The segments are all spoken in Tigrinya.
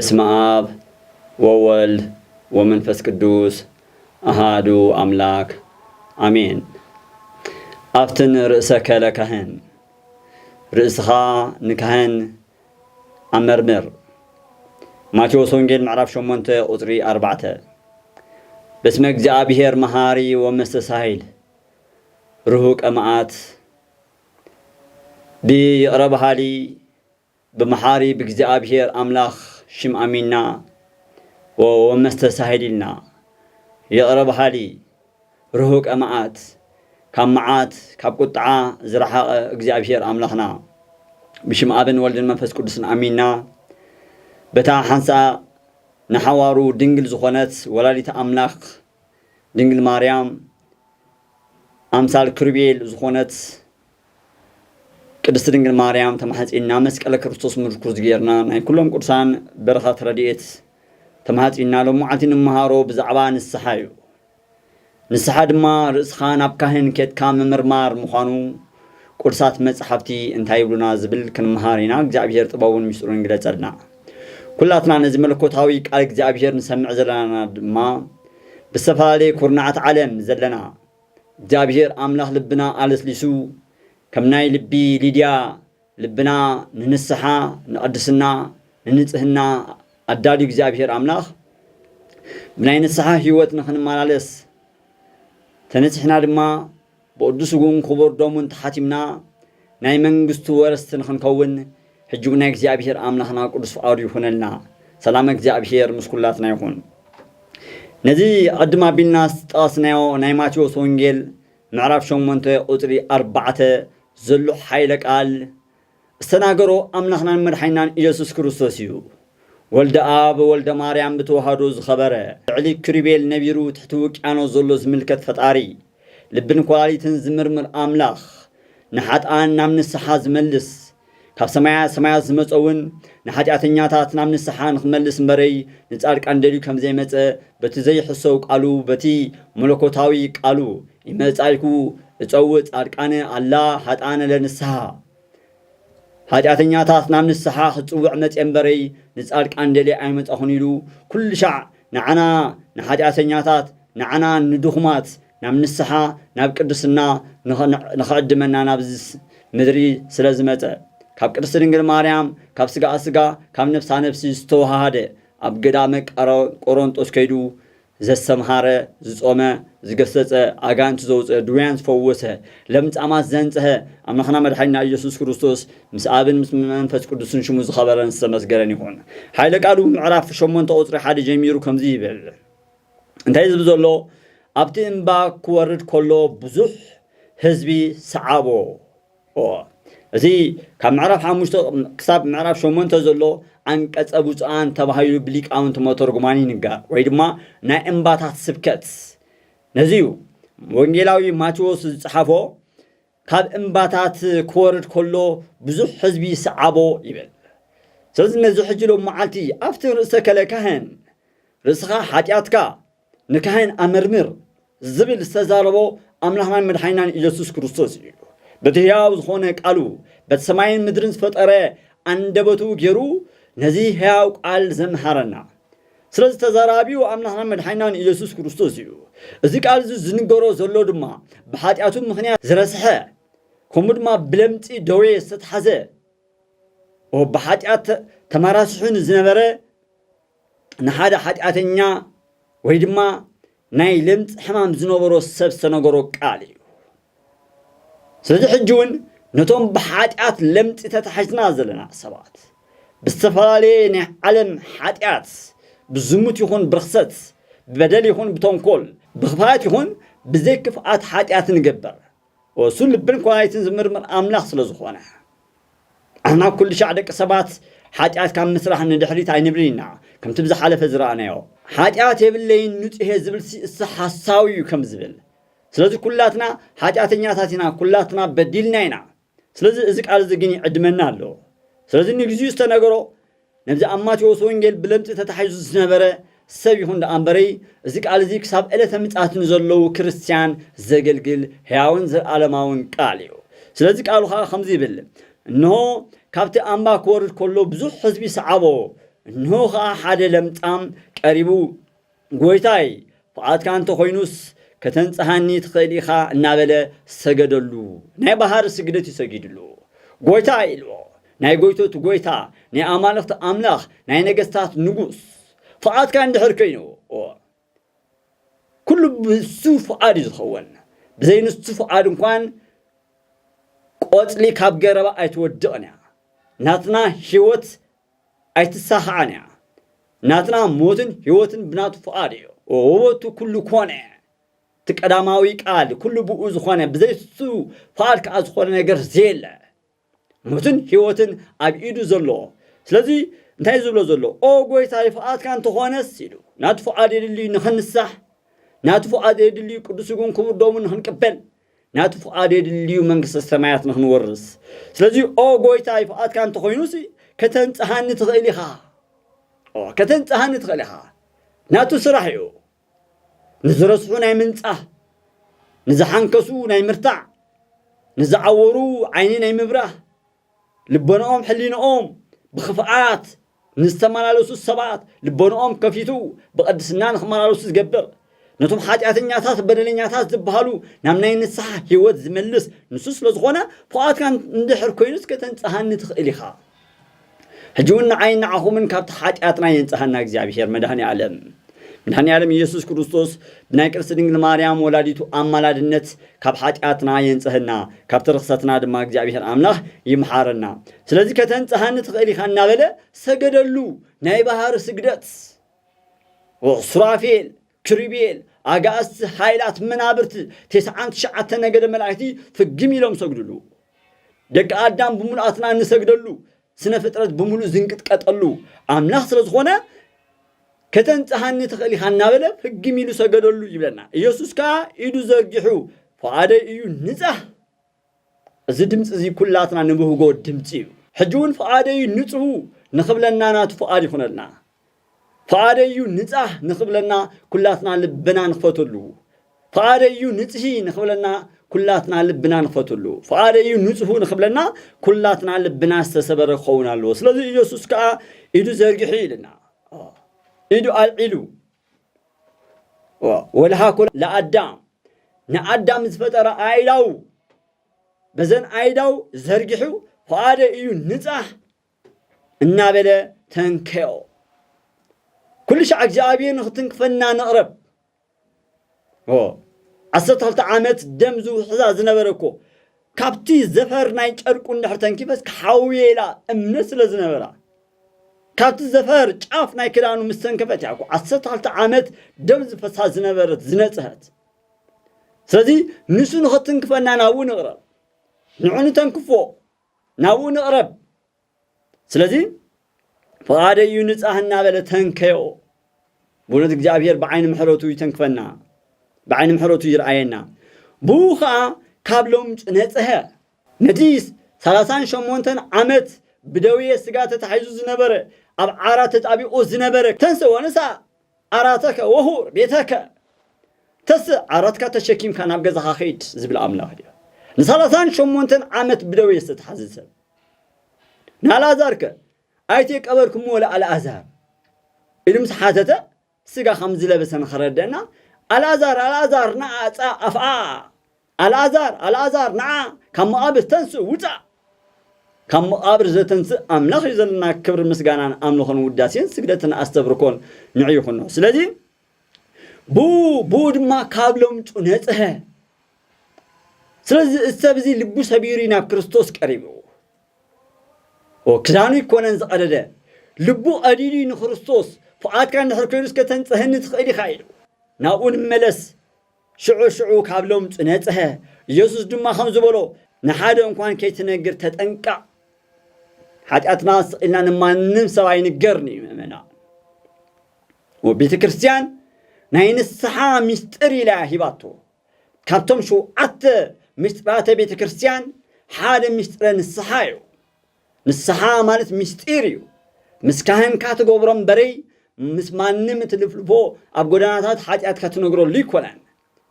በስመ አብ ወወልድ ወመንፈስ ቅዱስ አሃዱ አምላክ አሜን። አፍትን ርእሰከ ለካህን ርእስኻ ንካህን አመርምር። ማቴዎስ ወንጌል ምዕራፍ 8 ቁጥሪ 4 በስመ እግዚአብሔር መሐሪ ወመስተሳሂል ርሁቀ መዓት ቢረባሃሊ በመሐሪ በእግዚአብሔር አምላክ ሽም አሚና ወመስተሳሂልና የረባሃሊ ርሁቀ መዓት ካብ መዓት ካብ ቁጥዓ ዝረሓቐ እግዚአብሔር አምላክና ብሽም አብን ወልድን መንፈስ ቅዱስን አሚና በታ ሓንሳ ንሓዋሩ ድንግል ዝኾነት ወላዲተ አምላክ ድንግል ማርያም አምሳል ክሩቤል ዝኾነት ቅድስት ድንግል ማርያም ተማሕፂና መስቀለ ክርስቶስ ምርኩዝ ጌርና ናይ ኩሎም ቅዱሳን በረኻት ረድኤት ተማሕፂና ሎም መዓልቲ ንመሃሮ ብዛዕባ ንስሓ እዩ። ንስሓ ድማ ርእስኻ ናብ ካህን ኬትካ ምምርማር ምዃኑ ቅዱሳት መፅሓፍቲ እንታይ ይብሉና ዝብል ክንመሃር ኢና። እግዚአብሔር ጥበቡን ምስጢሩን ይግለፀልና። ኩላትና ነዚ መለኮታዊ ቃል እግዚአብሔር ንሰምዕ ዘለና ድማ ብዝተፈላለየ ኩርናዓት ዓለም ዘለና እግዚአብሔር አምላክ ልብና አለስሊሱ ከም ናይ ልቢ ሊድያ ልብና ንንስሓ ንቅድስና ንንፅህና አዳልዩ እግዚአብሔር አምላክ ብናይ ንስሓ ህይወት ንኽንመላለስ ተነፅሕና ድማ ብቅዱስ እውን ክቡር ደሙን ተሓቲምና ናይ መንግስቱ ወረስቲ ንኽንከውን ሕጂ ናይ እግዚአብሔር አምላክና ቅዱስ ፍቃዱ ይኹነልና። ሰላም እግዚአብሔር ምስ ኩላትና ይኹን። ነዚ ቅድም አቢልና ዝጠቐስናዮ ናይ ማቴዎስ ወንጌል ምዕራፍ 8 ቁጥሪ 4 ዘሎ ሓይለ ቃል ዝተናገሮ አምላክናን መድሓኒናን ኢየሱስ ክርስቶስ እዩ። ወልደ አብ ወልደ ማርያም ብተዋህዶ ዝኸበረ ልዕሊ ክሩቤል ነቢሩ ትሕቲ ውቅያኖስ ዘሎ ዝምልከት ፈጣሪ ልብን ኮላሊትን ዝምርምር አምላኽ ንሓጥኣን ናብ ንስሓ ዝመልስ ካብ ሰማያት ዝመፀውን ንሓጢአተኛታት ናብ ንስሓ ንክመልስ እምበረይ ንጻድቃን ደልዩ ከም ዘይመፀ በቲ ዘይሕሰው ቃሉ በቲ መለኮታዊ ቃሉ ይመጻይኩ እፀውዕ ጻድቃነ አላ ሓጥኣነ ለንስሓ ሓጢአተኛታት ናብ ንስሓ ክፅውዕ መፅአ እምበረይ ንጻድቃን ደልዩ ኣይመፀኹን ኢሉ ኩሉ ሻዕ ንዓና ንሓጢአተኛታት ንዓና ንድኹማት ናብ ንስሓ ናብ ቅድስና ንኽዕድመና ናብዚ ምድሪ ስለ ዝመፀ ካብ ቅድስቲ ድንግል ማርያም ካብ ስጋ ስጋ ካብ ነፍሳ ነፍሲ ዝተዋሃደ ኣብ ገዳመ ቆሮንጦስ ከይዱ ዘሰምሃረ ዝጾመ ዝገሰፀ አጋንንት ዘውፅአ ድውያን ዝፈወሰ ለምጻማት ዘንጽሐ አምላክና መድሓኒና ኢየሱስ ክርስቶስ ምስ አብን ምስ መንፈስ ቅዱስን ሽሙ ዝኸበረን ዝተመስገነን ይኹን። ሓይለ ቃሉ ምዕራፍ 8 ቁጥሪ 1 ጀሚሩ ከምዚ ይብል። እንታይ ዝብል ዘሎ ኣብቲ እምባ ክወርድ ከሎ ብዙሕ ህዝቢ ሰዓቦ። እዚ ካብ ምዕራፍ 5 ክሳብ ምዕራፍ 8 ዘሎ አንቀጸ ብፁዓን ተባሂሉ ብሊቃውንት መተርጉማን ይንገር ወይ ድማ ናይ እምባታት ስብከት ነዚዩ ወንጌላዊ ማቴዎስ ዝፅሓፎ ካብ እምባታት ክወርድ ከሎ ብዙሕ ህዝቢ ሰዓቦ ይብል። ስለዚ ነዚ ሕጂ ሎ መዓልቲ ኣብቲ ርእሰከ ለካህን ርእስኻ ሓጢአትካ ንካህን አመርምር ዝብል ዝተዛረቦ አምላክናን መድሓኒናን ኢየሱስ ክርስቶስ እዩ። በቲ ሕያው ዝኾነ ቃሉ በቲ ሰማይን ምድርን ዝፈጠረ አንደበቱ ገይሩ ነዚ ሕያው ቃል ዘምሃረና። ስለዚ ተዛራቢው አምላክናን መድሓኒናን ኢየሱስ ክርስቶስ እዩ። እዚ ቃል ዝንገሮ ዘሎ ድማ ብሓጢአቱ ምክንያት ዝረስሐ ከምኡ ድማ ብለምፂ ደዌ ዝተታሓዘ ብሓጢአት ተመራስሑን ዝነበረ ንሓደ ሓጢአተኛ ወይ ድማ ናይ ለምፂ ሕማም ዝነበሮ ሰብ ዝተነገሮ ቃል እዩ። ስለዚ ሕጂ እውን ነቶም ብሓጢአት ለምፂ ተታሒዝና ዘለና ሰባት ብዝተፈላለየ ናይ ዓለም ሓጢአት ብዝሙት ይኹን ብርክሰት ብበደል ይኹን ብተንኮል ብኽፋት ይኹን ብዘይ ክፍኣት ሓጢአት ንገበር እሱ ልብን ኮላሊትን ዝምርምር አምላክ ስለ ዝኾነ ኣና ኩሉ ሻዕ ደቂ ሰባት ሓጢአት ካብ ምስራሕ ንድሕሪት ኣይንብል ኢና ከምቲ ብዝሓለፈ ዝረኣናዮ ሓጢአት የብለይን ንጹህ ዝብል እሱ ሓሳዊ እዩ ከም ዝብል። ስለዚ ኩላትና ሓጢአተኛታት ኢና፣ ኩላትና በዲልና ኢና። ስለዚ እዚ ቃል እዚ ግን ይዕድመና ኣሎ። ስለዚ ንግዚኡ ዝተነገሮ ነብዚ ኣብ ማቴዎስ ወንጌል ብለምፂ ተታሒዙ ዝነበረ ሰብ ይኹን ደኣ እምበረይ እዚ ቃል እዚ ክሳብ ዕለተ ምጽኣት ንዘለዉ ክርስቲያን ዘገልግል ሕያውን ዘለኣለማውን ቃል እዩ። ስለዚ ቃሉ ከዓ ከምዚ ይብል እነሆ ካብቲ ኣምባ ክወርድ ከሎ ብዙሕ ህዝቢ ሰዓቦ እንሆ ሓደ ለምጣም ቀሪቡ ጎይታይ ፍቃድካ እንተኮይኑስ ከተንጽሃኒ ትኽእል ኢኻ እናበለ ሰገደሉ ናይ ባህር ስግደት ይሰጊድሉ ጎይታ ኢልዎ ናይ ጎይቶት ጎይታ ናይ ኣማልኽቲ ኣምላኽ ናይ ነገስታት ንጉስ ፍቃድካ እንድሕር ኮይኑ ኩሉ ብሱ ፍቃድ ዝኸውን ብዘይ ንሱ ፍቃድ እንኳን ቆጽሊ ካብ ገረባ ኣይትወድቕን እያ ናትና ህይወት ኣይትሳኽዓን እያ ናትና ሞትን ህይወትን ብናቱ ፍቃድ እዩ ወወቱ ኩሉ ኮነ ትቀዳማዊ ቃል ኩሉ ብኡ ዝኾነ ብዘይ እሱ ፍቃድ ከዓ ዝኾነ ነገር ዘየለ ሞትን ህይወትን ኣብ ኢዱ ዘሎ ስለዚ እንታይ ዝብሎ ዘሎ ጎይታይ ፍቃድካ እንተኾነስ ኢሉ ናቱ ፍቃድ የድልዩ ንኽንሳሕ ናቱ ፍቃድ የድልዩ ቅዱስ ይኹን ክቡር ደሙ ንኽንቅበል ናቱ ፍቃድ የድልዩ መንግስተ ሰማያት ንኽንወርስ ስለዚ ጎይታይ ፍቃድካ እንተኾይኑስ ከተንጽሃኒ ትኽእል ኢኻ ከተንጽሃኒ ትኽእል ኢኻ ናቱ ስራሕ እዩ ንዝረስሑ ናይ ምንጻህ ንዝሓንከሱ ናይ ምርታዕ ንዝዓወሩ ዓይኒ ናይ ምብራህ ልቦናኦም ሕሊንኦም ብኽፍኣት ንዝተመላለሱ ሰባት ልቦናኦም ከፊቱ ብቅድስና ንኽመላለሱ ዝገብር ነቶም ሓጢአተኛታት በደለኛታት ዝበሃሉ ናብ ናይ ንስሐ ህይወት ዝመልስ ንሱ ስለ ዝኾነ ፍቃድካ እንድሕር ኮይኑስ ከተንጽሃኒ ትኽእል ኢኻ ሕጂ እውን ንዓይን ንዓኹምን ካብቲ ሓጢአትና የንጽሐና እግዚኣብሔር መድኃኔ ዓለም ኢየሱስ ክርስቶስ ብናይ ቅድስቲ ድንግል ማርያም ወላዲቱ ኣማላድነት ካብ ሓጢአትና የንጽህና ካብቲ ርክሰትና ድማ እግዚኣብሔር ኣምላኽ ይምሓረና ስለዚ ከተንጽሃኒ ትኽእል ኢኻ እናበለ ሰገደሉ ናይ ባህር ስግደት ሱራፌል ክሩቤል ኣጋእዝቲ ሃይላት መናብርት 99 ነገደ መላእክቲ ፍግም ኢሎም ሰግድሉ ደቂ ኣዳም ብሙሉኣትና እንሰግደሉ ስነ ፍጥረት ብሙሉእ ዝንቅጥቀጠሉ ኣምላኽ ስለ ዝኾነ ከተንጽሃኒ ትኽእል ኢኻ እናበለ ፍግም ኢሉ ሰገደሉ ይብለና ኢየሱስ ከዓ ኢዱ ዘርጊሑ ፍቃደይ እዩ ንጻህ እዚ ድምፂ እዚ ኩላትና ንብህጎ ድምፂ እዩ ሕጂ እውን ፍቃደይ እዩ ንጹህ ንኽብለና ናቱ ፍቃድ ይኹነልና ፍቃደይ እዩ ንጻህ ንኽብለና ኩላትና ልብና ንኽፈተሉ ፍቃደይ እዩ ንጽሂ ንኽብለና ኩላትና ልብና ንኽፈተሉ ፍቃደይ እዩ ንጹህ ንኽብለና ኩላትና ልብና ዝተሰበረ ክኸውን ኣለዎ ስለዚ ኢየሱስ ከዓ ኢዱ ዘርጊሑ ኢልና ኢዱ ኣልዒሉ ወልሃኮ ለኣዳም ንኣዳም ዝፈጠረ ኣይዳው በዘን ኣይዳው ዘርጊሑ ፍቃደይ እዩ ንጻህ እናበለ ተንከዮ ኩሉ ሻዕ እግዚኣብሔር ንኽትንክፈና ንቕረብ 12 ዓመት ደም ዝውሕዛ ዝነበረኮ ካብቲ ዘፈር ናይ ጨርቁ እንድሕር ተንኪፈስ ክሓውየላ እምነት ስለ ዝነበራ ካብቲ ዘፈር ጫፍ ናይ ክዳኑ ምስ ተንከፈት እያ 12 ዓመት ደም ዝፈሳ ዝነበረት ዝነጽሀት ስለዚ ንሱ ንኽትንክፈና ናብኡ ንቕረብ ንዑ ንተንክፎ ናብኡ ንቕረብ ስለዚ ፍቃደይ እዩ ንጻህ እናበለ ተንከዮ ብእውነት እግዚኣብሔር ብዓይኒ ምሕረቱ ይተንክፈና ብዓይኒ ምሕረቱ ይርአየና ብኡ ከዓ ካብ ሎምጭ ነጽሀ ነቲ 38 ዓመት ብደዌ ስጋ ተታሒዙ ዝነበረ ኣብ ዓራት ተጣቢቑ ዝነበረ ተንስ ወንሳ ዓራተከ ወሁር ቤተከ ተስ ዓራትካ ተሸኪምካ ናብ ገዛኻ ኸይድ ዝብል ኣምላኽ እዩ ን38 ዓመት ብደዌ ዝተታሓዘ ሰብ ንኣልዓዛርከ ኣይተቀበርኩምዎ ለኣልዓዛር ኢሉ ምስ ሓተተ ስጋ ከም ዝለበሰ ንኽረደአና ኣልዓዛር ንዓ ኣፍኣ ኣልዓዛር ንዓ ካብ መቓብር ተንስእ ውፃእ ካብ መቓብር ዘተንስእ ኣምላኽ እዩ ዘለና ክብሪ ምስጋናን ኣምልኾን ውዳሴን ስግደትን ኣስተብርኮን ንዑ ይኹኖ ስለዚ ብኡ ድማ ካብ ሎምጩ ነጽሀ ስለዚ ሰብ እዚ ልቡ ሰቢሩ ናብ ክርስቶስ ቀሪቡ ክዳኑ ይኮነን ዝቐደደ ልቡ ቀዲዱ ንክርስቶስ ፍቃድካ እንድሕር ኮይኑስ ከተንጽህኒ ትኽእል ኢኻ ኢሉ ናብኡ ንመለስ ሽዑ ካብ ሎምጩ ነጽሀ ኢየሱስ ድማ ከም ዝበሎ ንሓደ እንኳን ከይትነግር ተጠንቃዕ ሓጢአትና ስኢልና ንማንም ሰብ ኣይንገርኒ እዩ ምእመና ቤተ ክርስቲያን ናይ ንስሓ ምስጢር ኢላ ሂባቶ ካብቶም 7 ምስጢራተ ቤተ ክርስቲያን ሓደ ምስጢረ ንስሓ እዩ ንስሓ ማለት ምስጢር እዩ ምስ ካህንካ ትገብሮም በረይ ምስ ማንም ትልፍልፎ ኣብ ጎዳናታት ሓጢአትካ ትነግረሉ ይኮነን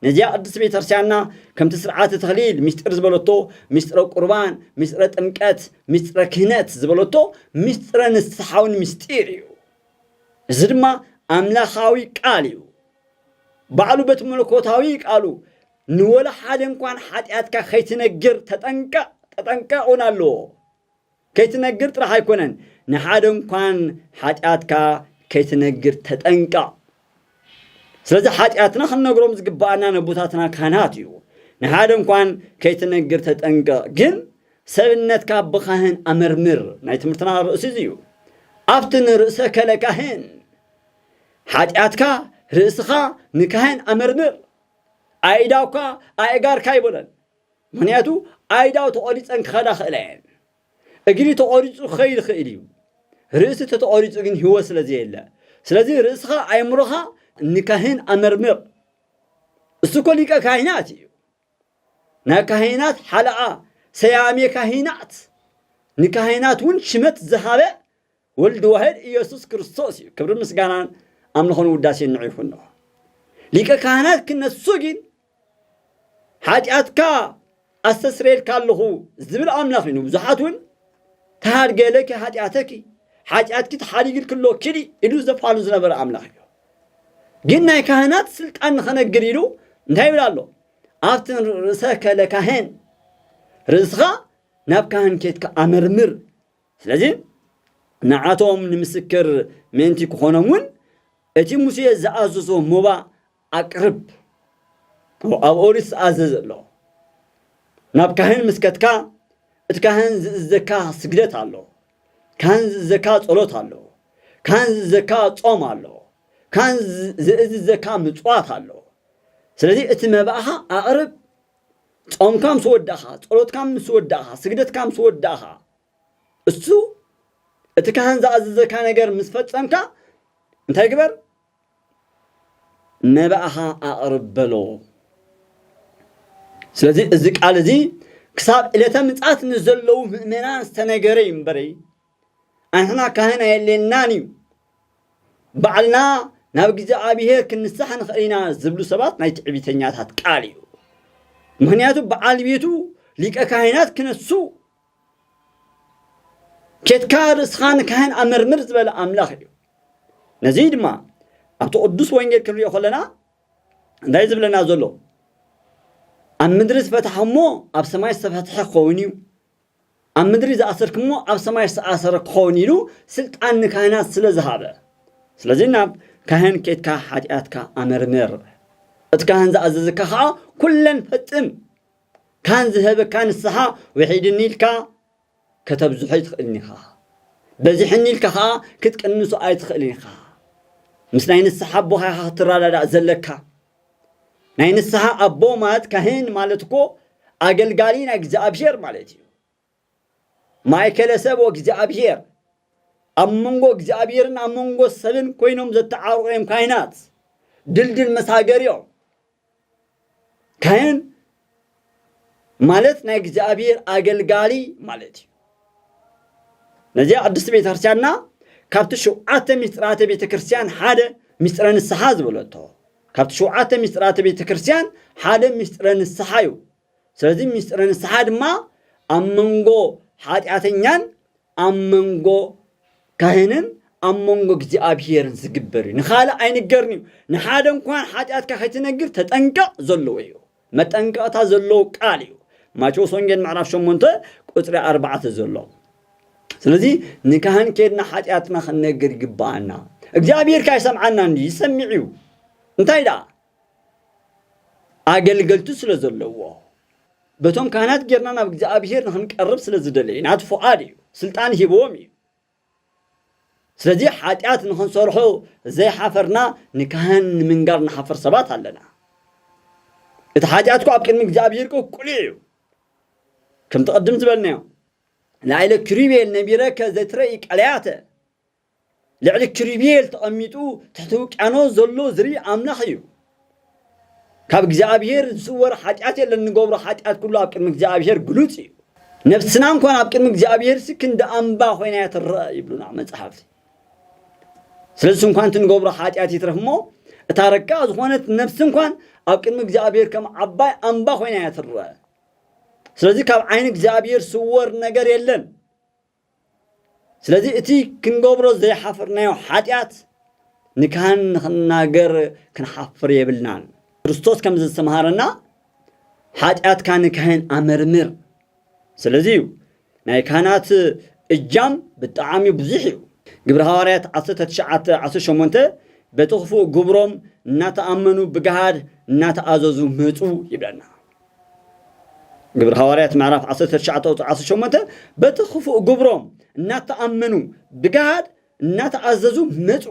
ነዚያ ቅድስት ቤተ ክርስቲያንና ከምቲ ስርዓተ ተኽሊል ምስጢር ዝበለቶ ምስጢረ ቁርባን ምስጢረ ጥምቀት ምስጢረ ክህነት ዝበለቶ ምስጢረ ንስሓውን ምስጢር እዩ زدما أملاخاوي قاليو بعلو بيت ملكوتاوي قالو نولا حادن كوان حاتياتك خيتنجر تتنكا ونالو كيتنجر راح يكونن نحادن كوان حاتياتك كيتنجر تتنكا سلازي حاتياتنا خلنا نقولهم زقبانا نبوتاتنا كاناتيو نحادن كوان كيتنجر تتنكا جن سبنتك بخاهن أمرمر نايتمرتنا رأسي زيو أفتن رأسك لكاهن حاتياتك رأسخا نكاهن أمرمر أيداوكا أيجار كايبولن منياتو أيداو تقوليت أنك خدا خلين أجري تقوليت خير خيريو رأس تقوليت أن هو سلازي رأسها أيمرها نكاهن أمرمر السكوليكا كاهناتي نكاهنات حلقة سيامي كاهنات نكاهنات ون شمت زهابة ولد واحد يسوع كريستوس كبر مسجانا أمنهون وداسين نعيفونه ليكا كاهنات كنا السجين حاجاتك أستسريل كالله زبل أملاخينه بزحاتون تهارجلك حاجاتك تحريق كله كذي إلو زفالو زنبر أملاخيه جينا كاهنات سلك أن خنا جريلو نتاي بلالو أفتن رسك لكاهن رزقا ناب كاهن كيتك أمرمر لازم نعاتهم نمسكر منتي كخونمون أتي موسى زعزوزو مبا أقرب أو أوريس أزز له ناب كاهن مسكتكا اتكاهن زكاة سجدت على كان زكاة صلوت على كان زكاة صوم على كان زكاة مصوات على سلذي اتمباها أقرب صوم كام سوداها صلوت كام سوداها سجدت كام سوداها السو اتكاهن زكاة نجار مسفتسمكا انتي كبر نباها أقرب بلو سلذي الزك على ذي كساب إلى تمتعات نزلوا مؤمنان استنجرين بري أنا كهنا اللي نانيو بعلنا نبغي جابيه كنسحن خلينا زبلو سبات نايت عبيتنيات هتقاليو مهنياتو بعالبيتو ليك كهنات كنسو كتكار سخان كهن أمرمر زبل أملاخيو نزيد ما أبتو قدوس وينجر كريو خلنا داي زبلنا زلو أم مدرس فتحمو أب سماي فتح خونيو أم مدرس أسركمو أب سماي أسر خونيلو سلت أن كهنات سلزهابه سلزينا كهن كيتكا حاجاتكا أمرمر اتكهن زأززكا كلن فتم كان ذهب كان السحا وحيد النيلكا كتب زحيت خلنيخا بزح النيلكا كتك النسو آيت خلنيخا مسنين السحاب بوها خطرا لا زلكا ناين السحا أبو مات كهن مالتكو أقل قالين أجزاء بشير مالتي مايكل سبو أجزاء بشير أمونغو أجزاء بشيرن أمونغو سبن كوينهم زت عارقهم كائنات دلدل مساجريو كهن مالت نأجزاء بشير أقل قالي مالتي نجي أدرس بيت كرسياننا كابت شو عتم مسترات بيت كرسيان حدا مستران السحاز ولته كابت شو عتم مسترات بيت كرسيان حدا مستران السحايو سلزم مستران السحاد ما أمنغو حاتياتنيان أمنغو كهنن أمنغو جزي أبيرن سجبري نخالة أين الجرني نحادم كوان حاتيات كهتنجر تتنقع زلويو ما تنقع تزلو قاليو ما شو سونجن معرف شو منته قطر 4 زلو سلزي نكهن كيدنا حاتياتنا خنجر جبانا እግዚአብሔር ካይሰምዓና እንዲ ይሰምዒው እንታይ ዳ አገልገልቱ ስለዘለዎ በቶም ካህናት ጌርና ናብ እግዚአብሔር ንክንቀርብ ስለዝደለይ ናት ፉአድ ስልጣን ሂቦም ስለዚህ ኃጢአት ንክንሰርሖ ዘይሓፈርና ንካህን ምንጋር ንሓፈር ሰባት ኣለና እቲ ኃጢአትኩ ኣብ ቅድሚ እግዚአብሔር ቁልዕ ከም ተቀድም ዝበልናዮ ላዕለ ክሪቤል ነቢረከ ዘትረኢ ቀለያተ لعل كريبيل تقميتو تحتو كانو زلو زري أملاخيو كاب جزابير صور حاجات اللي نقبر حاجات كلها أبكر مجزابير قلوتي نفسنا نكون أبكر مجزابير سكن دا أنبا خوينات الرأي يبلون عمل صحافتي سلسل كانت نقبر حاجات يترهمو تاركاز خوانت نفسن كان أبكر مجزابير كم عباي أنبا خوينات الرأي سلسل كاب عينك جزابير صور نقر يلن سلذي اتي كنغبرو زي حفرنايو حاجات ንካህን ንኽናገር ክንሓፍር የብልናን ክርስቶስ ከም ዝተምሃረና ሓጢአትካ ንካህን ኣመርምር ስለዚ ናይ ካህናት እጃም ብጣዕሚ ብዙሕ እዩ ግብረ ሐዋርያት 19:18 በትኽፉእ ግብሮም እናተኣመኑ ብገሃድ እናተኣዘዙ መፁ ይብለና ግብረ ሐዋርያት ምዕራፍ 19:18 በትኽፉእ ግብሮም እናተኣመኑ ብገሃድ እናተኣዘዙ መፁ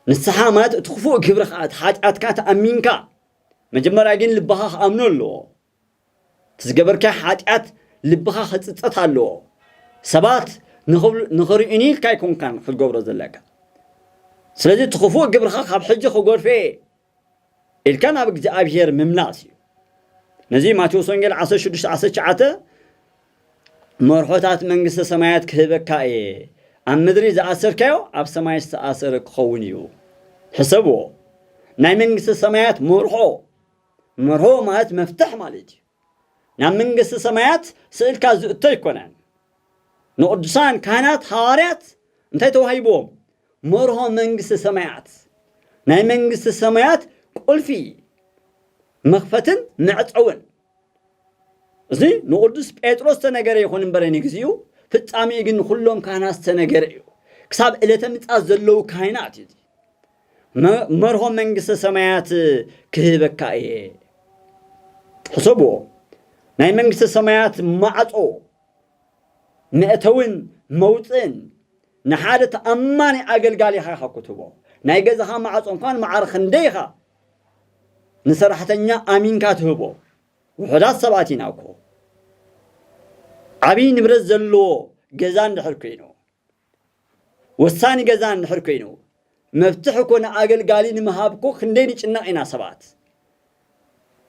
ንስሓ ማለት ትኽፉእ ግብርኻ ሓጢአትካ ተኣሚንካ መጀመርያ ግን ልብኻ ክኣምኖ ኣለዎ ትዝገበርካ ሓጢአት ልብኻ ክፅፀት ኣለዎ ሰባት ንኽርእዩኒ ኢልካ ኣይኮንካን ክትገብሮ ዘለካ ስለዚ ትኽፉእ ግብርኻ ካብ ሕጂ ክጎድፈ ኢልካ ናብ እግዚኣብሔር ምምላስ እዩ ነዚ ማቴዎስ ወንጌል 16:19 መርሖታት መንግስተ ሰማያት ክህበካ እየ ኣብ ምድሪ ዝኣሰርካዮ ኣብ ሰማይ ዝተኣሰረ ክኸውን እዩ ሕሰብዎ ናይ መንግስተ ሰማያት መርሖ ማለት መፍትሕ ማለት እዩ ናብ መንግስተ ሰማያት ስእልካ ዝእቶ ይኮነን ንቅዱሳን ካህናት ሐዋርያት እንታይ ተዋሂቦም መርሖ መንግስተ ሰማያት ናይ መንግስተ ሰማያት ቁልፊ መኽፈትን መዕፀውን እዚ ንቅዱስ ጴጥሮስ ተነገረ ይኹን እምበር ንግዚኡ ፍጻሜ ግን ኩሎም ካህናት ተነገረ እዩ ክሳብ ዕለተ ምጽአት ዘለው ካህናት እዩ መርሖ መንግስተ ሰማያት ክህበካ እየ ሕሰብዎ ናይ መንግስተ ሰማያት ማዕጾ መእተውን መውፅን ንሓደ ተኣማኒ ኣገልጋሊ ኢኻ ክትህቦ ናይ ገዛኻ ማዕጾ እንኳን ማዕረ ክንደይ ኢኻ ንሰራሕተኛ ኣሚንካ ትህቦ ውሑዳት ሰባት ኢና እኮ ዓብይ ንብረት ዘለዎ ገዛ እንድሕር ኮይኑ ወሳኒ ገዛ እንድሕር ኮይኑ መፍትሕ ኮነ ኣገልጋሊ ንምሃብ እኮ ክንደይ ንጭነቕ ኢና ሰባት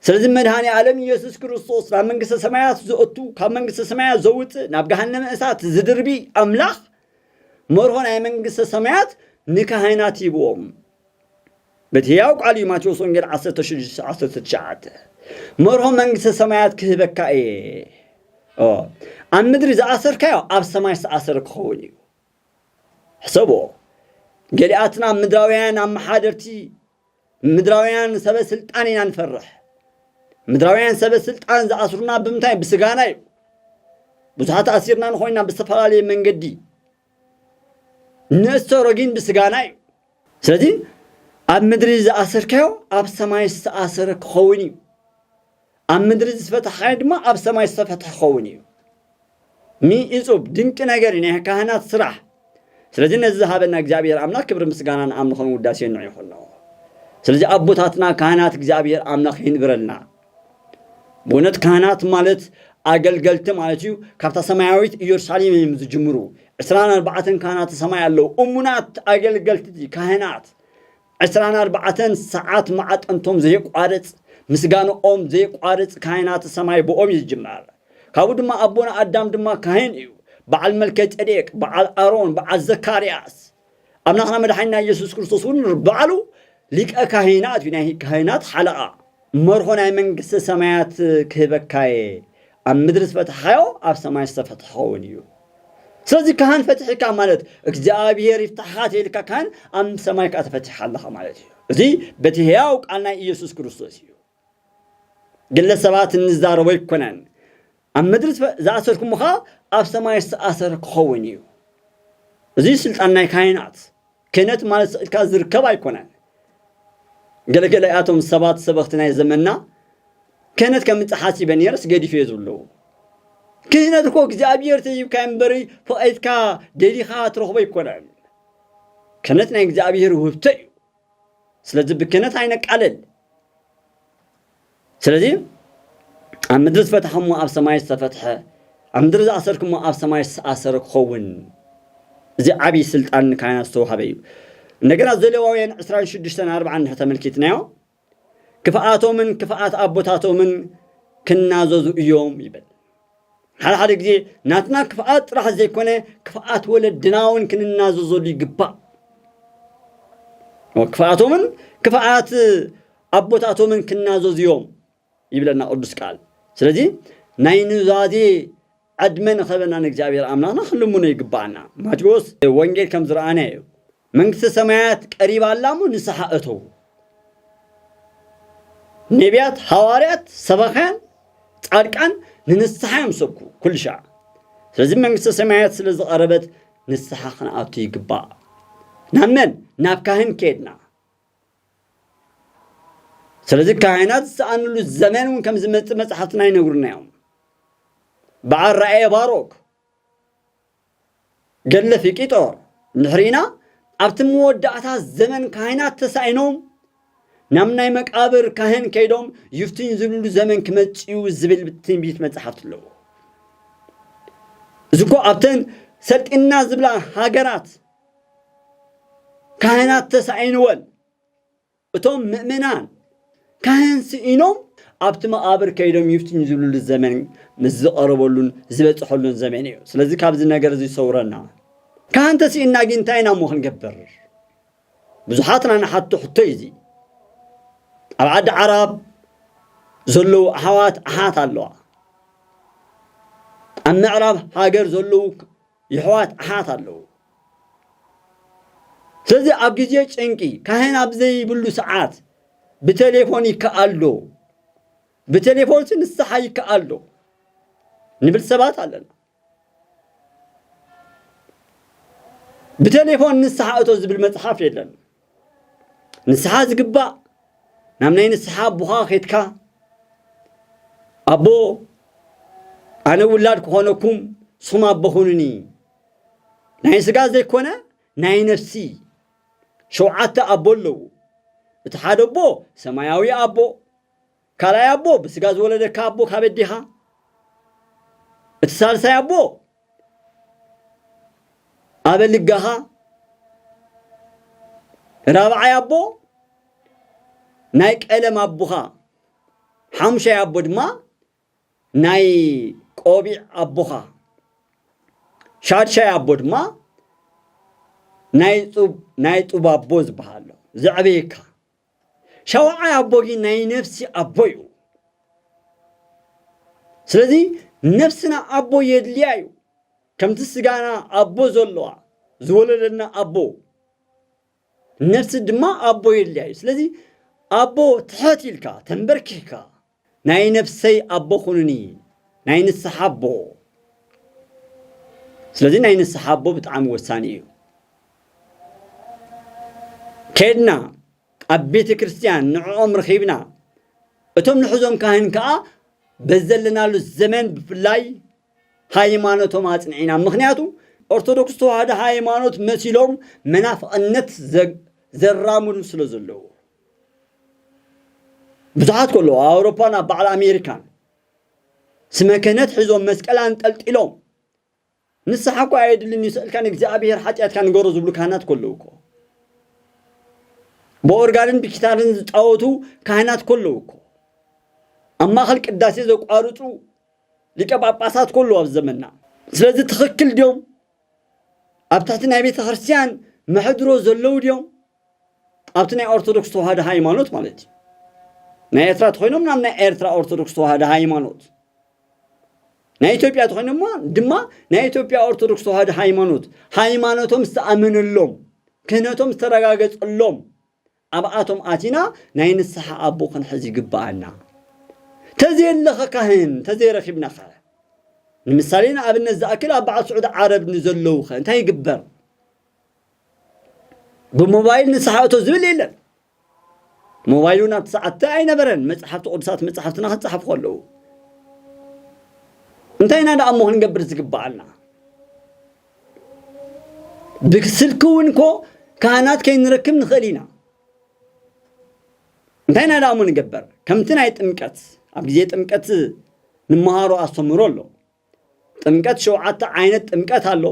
ስለዚ መድኃኔ ዓለም ኢየሱስ ክርስቶስ ናብ መንግስተ ሰማያት ዝእቱ ካብ መንግስተ ሰማያት ዘውፅእ ናብ ገሃነመ እሳት ዝድርቢ ኣምላኽ መርሖ ናይ መንግስተ ሰማያት ንካህናት ይብዎም በትሕያው ቃል እዩ ማቴዎስ ወንጌል 16:19 መርሖ መንግስተ ሰማያት ክህበካ እየ ኣብ ምድሪ ዝኣሰርካዮ ኣብ ሰማይ ዝተኣሰረ ክኸውን እዩ ሕሰብዎ ገሊኣትና ምድራውያን ኣመሓደርቲ ምድራውያን ሰበስልጣን ኢና ንፈርሕ ምድራውያን ሰበስልጣን ዝኣስሩና ብምንታይ ብስጋና እዩ ብዙሓት ኣሲርና ንኾይና ብዝተፈላለየ መንገዲ ንእሰሮ ግን ብስጋና እዩ ስለዚ ኣብ ምድሪ ዝኣሰርካዮ ኣብ ሰማይ ዝተኣሰረ ክኸውን እዩ ኣብ ምድሪ ዝፈትሐካዮ ድማ ኣብ ሰማይ ዝተፈትሐ ክኸውን እዩ ሚእፁብ ድንቂ ነገር ናይ ካህናት ስራሕ ስለዚ ነዚ ዝሃበና እግዚኣብሔር ኣምላኽ ክብሪ ምስጋና ንኣምልኾን ውዳሴን ንዑ ይኹን ስለዚ ኣቦታትና ካህናት እግዚኣብሔር ኣምላኽ ይንብረልና ብእውነት ካህናት ማለት ኣገልገልቲ ማለት እዩ ካብታ ሰማያዊት ኢየሩሳሌም እዮም ዝጅምሩ 24 ካህናት ሰማይ ኣለው እሙናት ኣገልገልቲ ካህናት 24 ሰዓት ማዓጠንቶም ዘይቋረፅ ምስጋንኦም ዘይቋረፅ ካህናት ሰማይ ብኦም ይጅመር ካብኡ ድማ ኣቦና ኣዳም ድማ ካህን እዩ በዓል መልከ ጼዴቅ በዓል ኣሮን በዓል ዘካርያስ ኣምላኽና መድኃኒትና ኢየሱስ ክርስቶስ እውን በዓሉ ሊቀ ካህናት እዩ ናይ ካህናት ሓለቓ መርሖ ናይ መንግስተ ሰማያት ክህበካ እየ ኣብ ምድሪ ዝፈትሐካዮ ኣብ ሰማይ ዝተፈትሐ ክኸውን እዩ ስለዚ ካህን ፈትሒካ ማለት እግዚኣብሔር ይፍታሕካ ተይልካ ካህን ኣብ ሰማይ ከዓ ተፈትሕካ ኣለኻ ማለት እዩ እዚ በቲ ሕያው ቃል ናይ ኢየሱስ ክርስቶስ እዩ ግለ ሰባት እንዛረቦ ይኮነን ኣብ ምድሪ ዝኣሰርኩምኻ ኣብ ሰማይ ዝተኣሰረ ክኸውን እዩ እዚ ስልጣን ናይ ካህናት ክህነት ማለት ስእልካ ዝርከብ ኣይኮነን ገለገለ ኣቶም ሰባት ሰበኽቲ ናይ ዘመንና ክህነት ከም ምፅሓሲበ ነይረስ ገዲፍ እየ ዝብለዉ ክህነት እኮ እግዚኣብሔር ተይብካ እምበሪ ፍቐይትካ ደሊኻ ትረኽቦ ይኮነን ክህነት ናይ እግዚኣብሔር ውህብቶ እዩ ስለዚ ብክህነት ኣይነቃልል ስለዚ ኣብ ምድሪ ዝፈትሐሞ ኣብ ሰማይ ዝተፈትሐ ኣብ ምድሪ ዝኣሰርክሞ ኣብ ሰማይ ዝተኣሰረ ክኸውን እዚ ዓብይ ስልጣን ንካህናት ዝተዋሃበ እዩ እንደገና ዘሌዋውያን 26:40 ተመልኪትናዮ ክፍኣቶምን ክፍኣት ኣቦታቶምን ክናዘዙ እዮም ይብል ሓደ ግዜ ናትና ክፍኣት ጥራሕ ዘይኮነ ክፍኣት ወለድና እውን ክንናዘዘሉ ይግባእ ክፍኣቶምን ክፍኣት ኣቦታቶምን ክናዘዙ እዮም ይብለና ቅዱስ ቃል ስለዚ ናይ ኑዛዜ ዕድመ ንኸበና ንእግዚኣብሔር ኣምላኽና ክንልሙኖ ይግባአና ማቴዎስ ወንጌል ከም ዝረኣና እዩ መንግሥተ ሰማያት ቀሪባ አላሙ ንስሐ እተው ነቢያት ሐዋርያት ሰባኽያን ጻድቃን ንንስሐ ይምሰኩ ኩል ሻዕ ስለዚህ መንግሥተ ሰማያት ስለ ዝቐረበት ንስሐ ክንኣቱ ይግባእ ናመን ናብ ካህን ከድና ስለዚህ ካህናት ዝሰኣንሉ ዘመን እውን ከም ዝመጽእ መጽሓፍትና ይነግሩናዮም በዓል ራእየ ባሮክ ገለ ፊቂጦር ንሕሪና ኣብቲ መወዳእታ ዘመን ካህናት ተሳኢኖም ናብ ናይ መቃብር ካህን ከይዶም ይፍትኝ ዝብሉ ዘመን ክመጽኡ ዝብል ትንቢት መጽሓፍት ኣለዎ እዝኮ ኣብተን ሰልጢና ዝብላ ሃገራት ካህናት ተሳኢንወን እቶም ምእመናን ካህን ስኢኖም ኣብቲ መቃብር ከይዶም ይፍትኝ ዝብሉ ዘመን ምስ ዝቐረበሉን ዝበጽሐሉን ዘመን እዩ ስለዚ ካብዚ ነገር እዚ ይሰውረና ካህን ተስኢና ግን እንታይ ኢና ሞ ክንገብር ብዙሓትና ንሓቶ ሕቶ እዩ እዚ ኣብ ዓዲ ዓረብ ዘለዉ ኣሕዋት ኣሓት ኣለዋ ኣብ ምዕራብ ሃገር ዘለዉ ይሕዋት ኣሓት ኣለዉ ስለዚ ኣብ ግዜ ጭንቂ ካህን ኣብ ዘይብሉ ሰዓት ብቴሌፎን ይከኣሎ ብቴሌፎን ንስሓ ይከኣሎ ንብል ሰባት ኣለና ብቴሌፎን ንስሓ እቶ ዝብል መጽሓፍ የለን ንስሓ ዝግባእ ናብ ናይ ንስሓ ኣቦኻ ኸይድካ ኣቦ ኣነ ውላድ ክኾነኩም ስኹም ኣቦኹንኒ ናይ ስጋ ዘይኮነ ናይ ነፍሲ 7 ኣቦ ኣለዉ እቲ ሓደ ኣቦ ሰማያዊ ኣቦ ካልኣይ ኣቦ ብስጋ ዝወለደካ ኣቦ ካብ ኣዴኻ እቲ ሳልሳይ ኣቦ ኣብ ልጋኻ ራብዓይ ኣቦ ናይ ቀለም ኣቦኻ ሓሙሻይ ኣቦ ድማ ናይ ቆቢዕ ኣቦኻ ሻድሻይ ኣቦ ድማ ናይ ጡብ ኣቦ ዝበሃል ዘዕበየካ ሻውዓይ ኣቦ ግን ናይ ነፍሲ ኣቦ እዩ ስለዚ ነፍስና ኣቦ የድልያ እዩ ከምቲ ስጋና ኣቦ ዘለዋ ዝወለደና ኣቦ ነፍሲ ድማ ኣቦ የድልያ እዩ ስለዚ ኣቦ ትሕት ኢልካ ተንበርኪካ ናይ ነፍሰይ ኣቦ ኹንኒ ናይ ንስሓ ኣቦ ስለዚ ናይ ንስሓ ኣቦ ብጣዕሚ ወሳኒ እዩ ከድና ኣብ ቤተ ክርስቲያን ንዕኦም ረኺብና እቶም ንሕዞም ካህን ከዓ በዘለናሉ ዘመን ብፍላይ ሃይማኖቶም ኣጽኒዕና ምክንያቱ ኦርቶዶክስ ተዋህዶ ሃይማኖት መሲሎም መናፍቕነት ዘራምዱ ስለ ዘለዉ ብዙሓት ከሎ ኣውሮፓን ኣብ በዓል ኣሜሪካን ስመ ክህነት ሒዞም መስቀል አንጠልጢሎም ንስሓ እኮ ኣይድልን ይስእልካ ንእግዚኣብሔር ሓጢኣትካ ንገሮ ዝብሉ ካህናት ከለዉ እኮ በኦርጋንን ብኪታርን ዝጫወቱ ካህናት ከለዉ እኮ ኣብ ማእኸል ቅዳሴ ዘቋርፁ ሊቀ ጳጳሳት ከለዉ ኣብ ዘመንና ስለዚ ትኽክል ድዮም ኣብ ትሕቲ ናይ ቤተ ክርስቲያን መሕድሮ ዘለዉ ድዮም ኣብቲ ናይ ኦርቶዶክስ ተዋህዶ ሃይማኖት ማለት እዩ ናይ ኤርትራ ተኾይኖም ናብ ናይ ኤርትራ ኦርቶዶክስ ተዋህዶ ሃይማኖት ናይ ኢትዮጵያ ተኾይኖም ድማ ናይ ኢትዮጵያ ኦርቶዶክስ ተዋህዶ ሃይማኖቶም ዝተኣመነሎም ክህነቶም ዝተረጋገፀሎም ኣብኣቶም ኣቲና ናይ ንስሓ ኣቦ ክንሕዝ ይግባአና ተዘየለኸ ካህን ተዘይረኺብና ኸ ንምሳሌ ንኣብነት ዝኣክል ኣብ በዓል ስዑድ ዓረብ ንዘለዉ ኸ እንታይ ይግበር ብሞባይል ንስሓ እቶ ዝብል የለን ሞባይሉ ናብቲ ሰዓት ኣይነበረን መጽሓፍቲ ቅዱሳት መጽሓፍትና ክፀሓፉ ከለዉ እንታይ ኢና ደኣ እሞ ክንገብር ዝግባአልና ብስልኪ እውን እኮ ካህናት ከይንረክብ ንኽእል ኢና እንታይ ኢና ደኣ እሞ ንገበር ከምቲ ናይ ጥምቀት ኣብ ግዜ ጥምቀት ንምሃሮ ኣስተምሮ ኣሎ ጥምቀት 7 ዓይነት ጥምቀት ኣሎ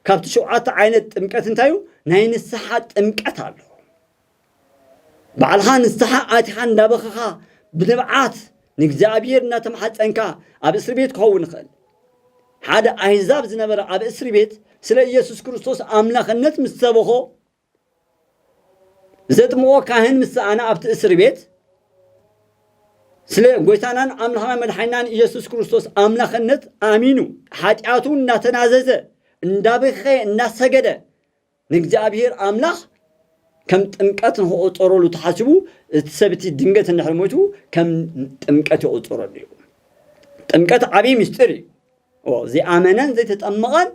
ካብቲ 7 ዓይነት ጥምቀት እንታይ እዩ ናይ ንስሓ ጥምቀት ኣሎ ባዕልኻ ንስሓ ኣቲኻ እንዳበኸኻ ብንብዓት ንእግዚኣብሔር እናተማሓፀንካ ኣብ እስር ቤት ክኸውን ይኽእል ሓደ ኣሕዛብ ዝነበረ ኣብ እስር ቤት ስለ ኢየሱስ ክርስቶስ ኣምላኽነት ምስ ሰበኾ ዘጥምቆ ካህን ምስኣና ኣብቲ እስር ቤት ስለ ጎይታናን ኣምላኽና መድሓኒናን ኢየሱስ ክርስቶስ ኣምላኽነት ኣሚኑ ሓጢኣቱ እናተናዘዘ እንዳበኸ እናሰገደ ንእግዚአብሔር አምላኽ ከም ጥምቀት ንኽቁጠረሉ ተሓሲቡ እቲ ሰብቲ ድንገት እንድሕር ከም ጥምቀት ይቁጠረሉ እዩ ጥምቀት ዓብይ ምስጢር እዩ ዝኣመነን ዘይተጠመቐን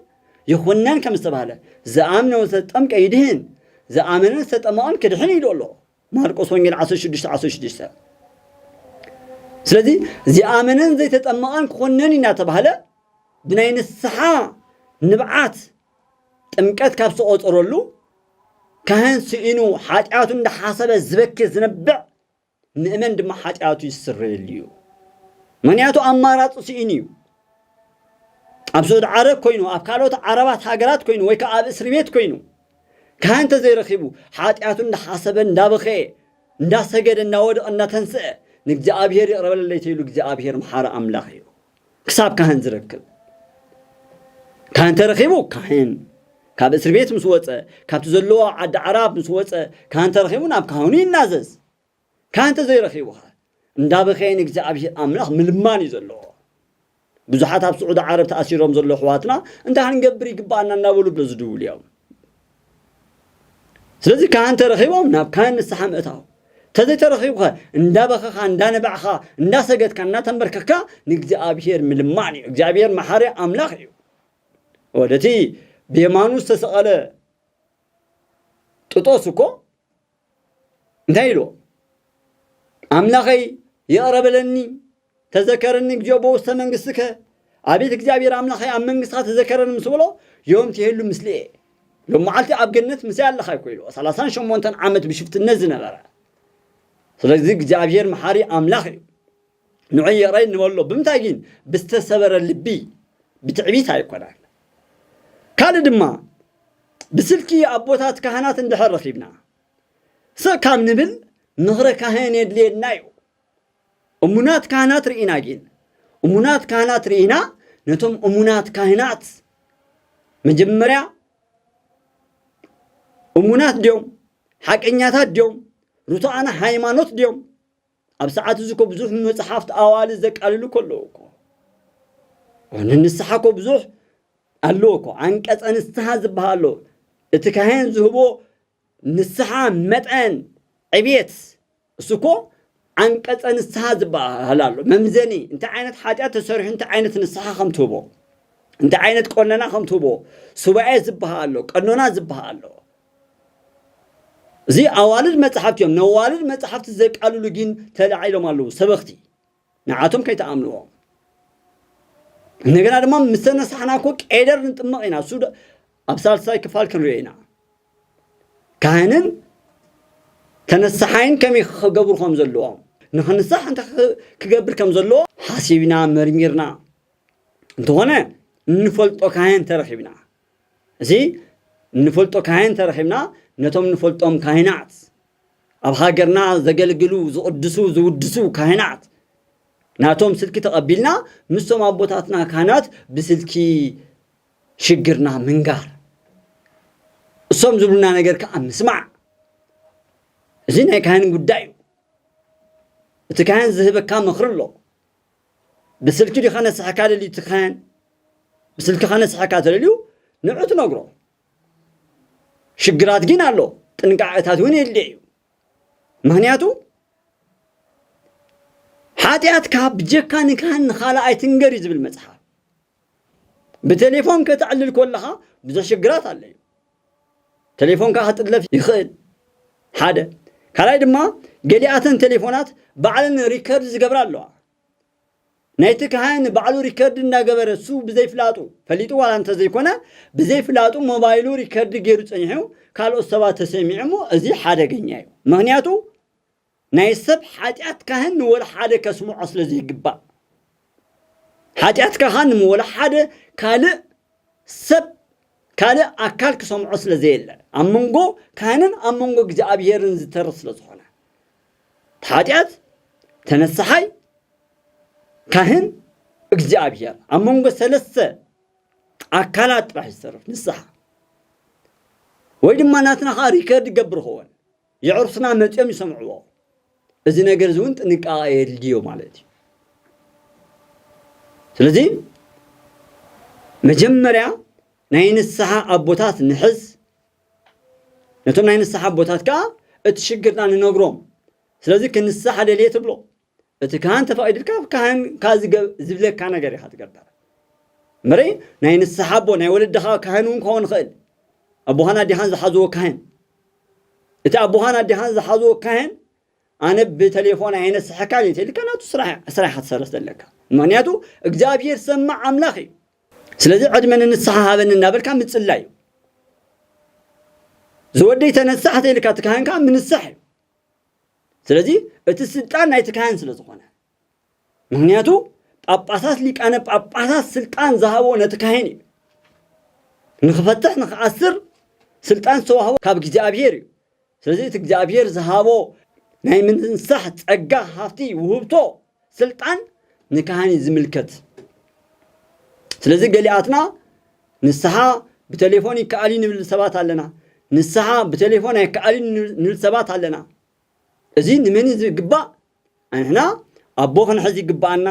ይኹነን ከም ዝተባሃለ ዝኣምነ ዝተጠምቀ ይድህን ዝኣመነን ዝተጠመቐን ክድሕን ኢሉ ኣሎ ማርቆስ ወንጌል 16:16 ስለዚ ዝኣመነን ዘይተጠመቐን ክኹነን እናተባሃለ ብናይ ንስሓ ንብዓት ጥምቀት ካብ ዝተቆጠረሉ ካህን ስኢኑ ሓጢኣቱ እንዳሓሰበ ዝበክር ዝነብዕ ምእመን ድማ ሓጢኣቱ ይስረየሉ እዩ ምክንያቱ ኣማራፁ ስኢኑ እዩ ኣብ ሱዑድ ዓረብ ኮይኑ ኣብ ካልኦት ዓረባት ሃገራት ኮይኑ ወይ ከዓ ኣብ እስር ቤት ኮይኑ ካህን ተዘይረኺቡ ሓጢኣቱ እንዳሓሰበ እንዳበኸየ እንዳሰገደ እንዳወደቐ እንዳተንስአ ንእግዚአብሔር ይቕረበለይ ተይሉ እግዚአብሔር መሓሪ ኣምላኽ እዩ ክሳብ ካህን ዝረክብ ካህን ተረኺቡ ካህን ካብ እስር ቤት ምስ ወፀ ካብቲ ዘለዎ ዓዲ ዓረብ ምስ ወፀ ካህን ተረኺቡ ናብ ካህኑ ይናዘዝ ካህን ተዘይረኺቡ እንዳበኸየ ንእግዚአብሔር ኣምላኽ ምልማን እዩ ዘለዎ ብዙሓት ኣብ ሱዑድ ዓረብ ተኣሲሮም ዘሎ ኣሕዋትና እንታይ ክንገብር ይግባአና እናበሉ ብዝድውሉ እዮም ስለዚ ካህን ተረኺቦም ናብ ካህን ንስሓ ምእታው ተዘይተረኺብካ እንዳበኸኻ እንዳነበዕኻ እንዳሰገድካ እንዳተንበርከካ ንእግዚአብሔር ምልማን እዩ እግዚአብሔር መሓሪ ኣምላኽ እዩ ወደቲ ብየማኑ ዝተሰቐለ ጥጦስ እኮ እንታይ ኢሉ ኣምላኸይ ይቕረበለኒ ተዘከረኒ እግዚኦ በውስተ መንግሥትከ ኣቤት እግዚአብሔር ኣምላኸይ ኣብ መንግሥትካ ተዘከረኒ ምስ ብሎ ዮም ትሄሉ ምስሊኤ ሎም መዓልቲ ኣብ ገነት ምስይ ኣለኻ ይኮ ኢሉ 38 ዓመት ብሽፍትነት ዝነበረ ስለዚ እግዚአብሔር መሓሪ ኣምላኽ እዩ ንዑይ ይቕረይ ንበሎ ብምንታይ ግን ብዝተሰበረ ልቢ ብትዕቢት ኣይኮነን ካልእ ድማ ብስልኪ ኣቦታት ካህናት እንድሕር ረኺብና ካብ ንብል ምኽረ ካህን የድልየና እዩ እሙናት ካህናት ርኢና ግን እሙናት ካህናት ርኢና ነቶም እሙናት ካህናት መጀመርያ እሙናት ድዮም ሓቀኛታት ድዮም ርቱዓና ሃይማኖት ድዮም ኣብ ሰዓት እዚ ኮ ብዙሕ መፅሓፍቲ ኣዋልድ ዘቃልሉ ከለዉ እኮ ንንስሓ ኮ ብዙሕ ኣለዎ እኮ አንቀጸ ንስሓ ዝበሃሎ እቲ ካህን ዝህቦ ንስሓ መጠን ዕቤት እሱ እኮ አንቀጸ ንስሓ ዝበሃል ኣሎ መምዘኒ እንታይ ዓይነት ሓጢኣት ተሰሪሑ እንታይ ዓይነት ንስሓ ከም ትህቦ እንታይ ዓይነት ቆነና ከም ትህቦ ሱባኤ ዝበሃል ኣሎ ቀኖና ዝበሃል ኣሎ እዚ ኣዋልድ መጽሓፍቲ እዮም ነዋልድ መጽሓፍቲ ዘቃልሉ ግን ተላዒሎም ኣለዉ ሰበኽቲ ንዓቶም ከይተኣምንዎም እንደገና ድማ ምስ ተነሳሕና እኮ ቄደር ንጥምቕ ኢና እሱ ኣብ ሳልሳይ ክፋል ክንሪኦ ኢና ካህንን ተነሳሓይን ከመይ ክገብሩ ከም ዘለዎም ንኽንሳሕ እንታይ ክገብር ከም ዘለዎ ሓሲብና መርሚርና እንተኾነ እንፈልጦ ካህን ተረኺብና እዚ እንፈልጦ ካህን ተረኺብና ነቶም ንፈልጦም ካህናት ኣብ ሃገርና ዘገልግሉ ዝቅድሱ ዝውድሱ ካህናት ናቶም ስልኪ ተቐቢልና ምስቶም ኣቦታትና ካህናት ብስልኪ ሽግርና ምንጋር እሶም ዝብሉና ነገር ከዓ ምስማዕ እዚ ናይ ካህን ጉዳይ እዩ እቲ ካህን ዝህበካ ምኽሪ ኣሎ ብስልኪ ዲኻ ነስሐካ ደልዩ እቲ ካህን ብስልኪ ነስሐካ ተደልዩ ንዑ ትነግሮ ሽግራት ግን ኣሎ ጥንቃቄታት እውን የድልዮ እዩ ምክንያቱ ሓጢኣትካ ብጀካ ንካህን ንኻልኣይ ትንገር እዩ ዝብል መፅሓፍ ብቴሌፎን ከተዕልል ከለኻ ብዙሕ ሽግራት ኣሎ እዩ ቴሌፎንካ ክጥለፍ ይኽእል ሓደ ካልኣይ ድማ ገሊኣተን ቴሌፎናት ባዕለን ሪከርድ ዝገብራ ኣለዋ ናይቲ ካህን ባዕሉ ሪከርድ እናገበረ እሱ ብዘይፍላጡ ፈሊጡ ዋላ እንተዘይኮነ ብዘይፍላጡ ሞባይሉ ሪከርድ ገይሩ ፀኒሑ ካልኦት ሰባት ተሰሚዖሞ እዚ ሓደገኛ እዩ ምክንያቱ ናይ ሰብ ሓጢኣት ካህን ንወላ ሓደ ከስምዖ ስለ ዘይግባእ ሓጢኣት ካህን ንወላ ሓደ ካልእ ሰብ ካልእ ኣካል ክሰምዖ ስለ ዘየለ ኣብ መንጎ ካህንን ኣብ መንጎ እግዚኣብሔርን ዝተርፍ ስለ ዝኾነ ሓጢኣት ተነሳሓይ ካህን እግዚአብሔር ኣብ መንጎ ሰለስተ ኣካላት ጥራሕ ይሰርፍ ንስሓ ወይ ድማ ናትናኻ ሪከርድ ይገብር ክውን የዕርሱና መፅኦም ይሰምዕዎ እዚ ነገር እውን ጥንቃቄ የድልዮ ማለት እዩ ስለዚ መጀመርያ ናይ ንስሓ ኣቦታት ንሕዝ نتوم ناين السحاب بوتاتكا اتشجرنا ننقرهم سلازي كنسح دليه تبلو اتكهان تفايدلك كهان كازي زبلك كان غير خاتقبر مري ناين السحاب ناي ولد دخا كهانون كون خيل ابوهانا دهان زحازو كهان اتا ابوهانا دهان زحازو كهان انا بتليفون عين السحكالي تلكنا تسرح تسرس لك معناته እግዚአብሔር سمع املاخي ስለዚህ عدمن እንስሐሃበንና በልካ ምጽላይ زودي تنسحت لك تكهان كان من السحر ስለዚህ እቲ ስልጣን ናይ ተካህን ስለዝኾነ ምክንያቱ ጳጳሳት ሊቃነ ጳጳሳት ስልጣን ዝሃቦ ነተካህን ንኽፈትሕ ንኽዓስር ስልጣን ዝተዋህቦ ካብ እግዚአብሔር እዩ ስለዚህ እቲ እግዚአብሔር ዝሃቦ ናይ ምንስሕ ጸጋ ሃፍቲ ውህብቶ ስልጣን ንካህን ዝምልከት ስለዚህ ገሊኣትና ንስሓ ብቴሌፎን ይከኣል ንብል ሰባት ኣለና ንስሓ ብቴሌፎን ኣይከኣል ንብል ሰባት ኣለና እዚ ንመን ዝግባእ ኣንሕና ኣቦ ክንሕዝ ይግባአና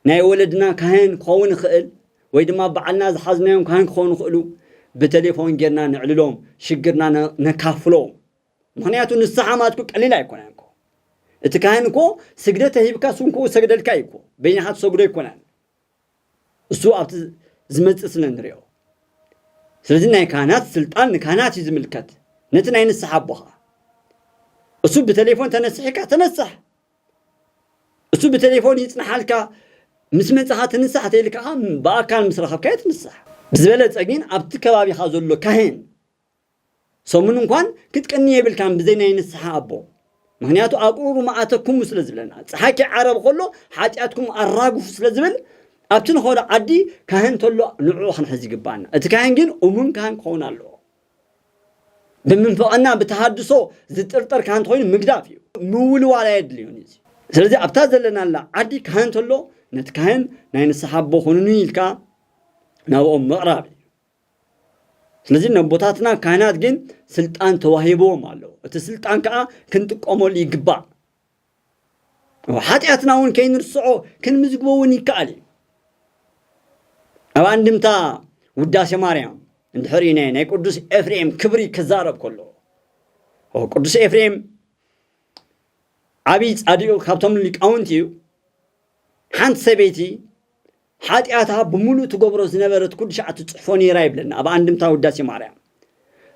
ናይ ወለድና ካህን ክኸውን ይኽእል ወይ ድማ በዓልና ዝሓዝናዮም ካህን ክኾኑ ይኽእሉ ብቴሌፎን ጌርና ንዕልሎም ሽግርና ነካፍሎም ምክንያቱ ንስሓ ማትኩ ቀሊል ኣይኮነን እኮ እቲ ካህን እኮ ስግደት ሂብካ ሱንኩ ሰግደልካ እኮ በይናኻ ትሰግዶ ይኮነን እሱ ኣብቲ ዝመጽእ ስለንሪኦ ስለዚህ ናይ ካህናት ስልጣን ንካህናት እዩ ዝምልከት ነቲ ናይ ንስሓ ኣቦኻ እሱ بتليفون تنسحك تنسح እሱ بتليفون يصنحالك ምስ መጽሓ ተንስሕ ተይልካ በአካል ምስረኸብካ ትንስሕ ብዝበለጸ ግን ኣብቲ ከባቢኻ ዘሎ ካህን ሰሙን እንኳን ክትቀኒ የብልካን ብዘይናይ ንስሓ ኣቦ ምክንያቱ ኣቁሩ ማዓተኩም ስለዝብለና ፀሓቂ ዓረብ ከሎ ሓጢያትኩም ኣራግፉ ስለዝብል ኣብቲ ንኾነ ዓዲ ካህን ተሎ ንዕኡ ክንሕዝ ይግባአና እቲ ካህን ግን እሙን ካህን ክኸውን ኣለዎ بمنفقنا بتحدثه زترتر كان تقول مقدافي مول ولا يدليون سلزي أبتاز لنا لا عدي كان تلو نتكهن نين الصحابة خنونيل كا ناو مقرابي سلزي نبوتاتنا كانت جن سلطان توهيبو مالو السلطان كا كنت قمول يقبع وحاتياتنا ون كين رسعو كن مزقبو يكالي أو عندمتا وداسي مريم عند حرينين هيك قدوس إفريم كبري كزارب كله هو قدوس إفريم عبيد أديو خبطهم لك أونتيو حنت سبيتي حاتياتها بمولو تقبرو زنبرت كل شيء تصحفوني رايب لنا أبا عندم تاو داسي مريم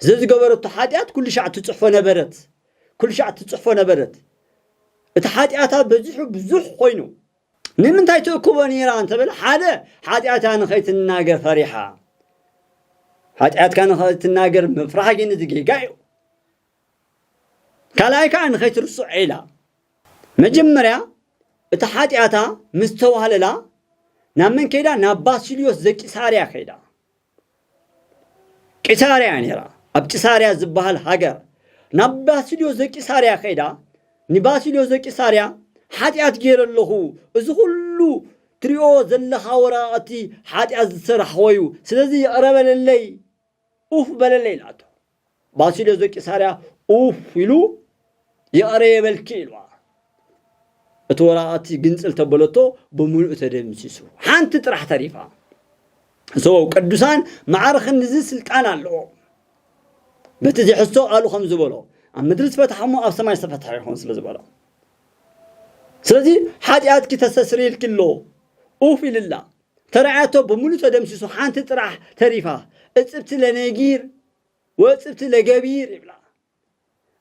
زي قبرت حاتيات كل شيء تصحفون برت كل شيء تصحفون برت حاتياتها بزح خوينو من تايتو كوباني ران تبل حاتياتها نخيت الناقة فريحة حاتيات كان خالد الناقر مفرحة جيني دقيقايو كالاي كان خيت رسو عيلا مجمريا اتحاتياتها مستوى هللا نامن كيدا ناباسيليوس زي كساريا كيدا كساريا نيرا اب كساريا زبهال هاجر ناباسيليوس زي كساريا كيدا نباسيليوس زي كساريا حاتيات غير له ازغلو تريو زلها وراءتي حاتيات زسرح ويو سلازي يقرب للي اوف بللي لاتو باسيليوس زي كساريا اوف يلو يقرب الكيلو اتوراءتي جنصل تبلتو بملء تدمسسو حانت طرح تريفا سو قدوسان معرخ نزي سلطان الله بتجي حسو قالو خمس بلو ام مدرس فتحمو اب سماي سفتح يكون سلازبلا سلازي حاجات كي تسسريل كله اوف لله ترعاتو بملء تدمسسو حانت طرح تريفا اصبت لنيغير واصبت لغبير يبلا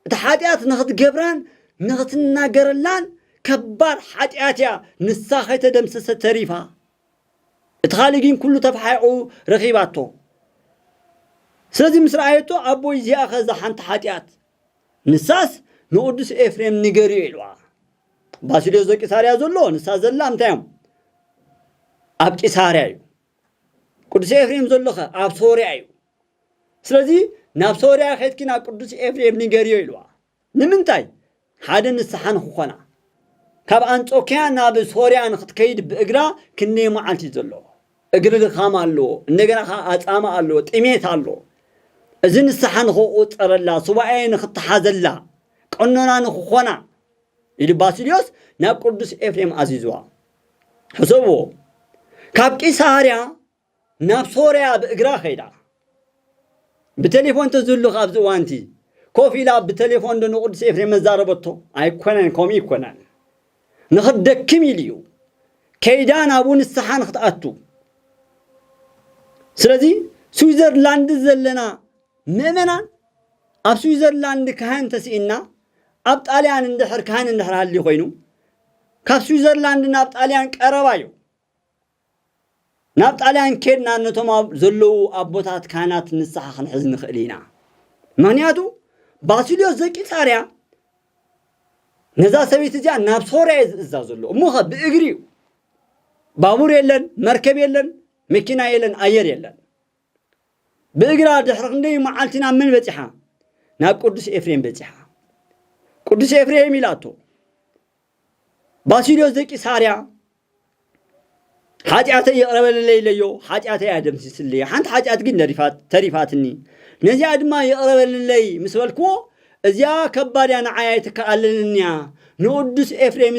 تحاجات نخت جبران نخت ناغرلان كبار حاتياتيا نساخي تدمسس تريفا اتخالقين كله تفحيعو رخيباتو سلازي مسرعيتو ابو يزي اخذ حانت حاتيات نساس نقدس افريم نيغري يلوا باسيليوس زكي ساريا زلو نساس زلام تايم ابكي ساريا قدس افريم زلوخه اب سوريا سلازي ناب سوريا خيتكنا قدس افريم نيغري يلوا نمنتاي حدا نسحان خونا كاب أنطوكيا ناب سوريا نختكيد بإجرا كني ما عالتي زلوا إجرا الخام علو نجنا خا أتأمى علو تيميت علو إذن السحن خو أتر الله سواء نخت حزلا كأننا نخونا اللي باسيليوس ناب قدس إفريم عزيزوا حسبوا كاب كيساريا ناب سوريا بإجرا خيدا بتليفون تزلوا خابز وانتي كوفيلا بالتليفون دون قدس إفريم مزاربته أيكونن كومي يكونن نخدك كميليو كيدان أبون السحان خطأتو سلازي سويزرلاند زلنا ممنا أب سويزرلاند كهان تسئنا أب طاليان اندحر كهان اندحر هاللي خوينو كاب سويزرلاند ناب طاليان قربايو ناب طاليان كيدنا نتوم زلو أبوتات كانت نسحا خنحزن خلينا معنياتو باسيليوس زكي ساريا نزا سبيت جا ناب سوريا زازلو موها بإغريو بابور يلن مركب يلن مكينا يلن أير يلن بإغرا دحرق ندي معالتنا من بتحا ناب قدس إفريم بتحا قدس إفريم ميلاتو باسيليوس زكي ساريا حاجاتي يقرب الليليو حاجاتي ادم سيسلي حنت حاجات جن تريفاتني نزي ادما يقرب الليل مسولكو ازيا كباريا نعايتك قالنيا نودس افريم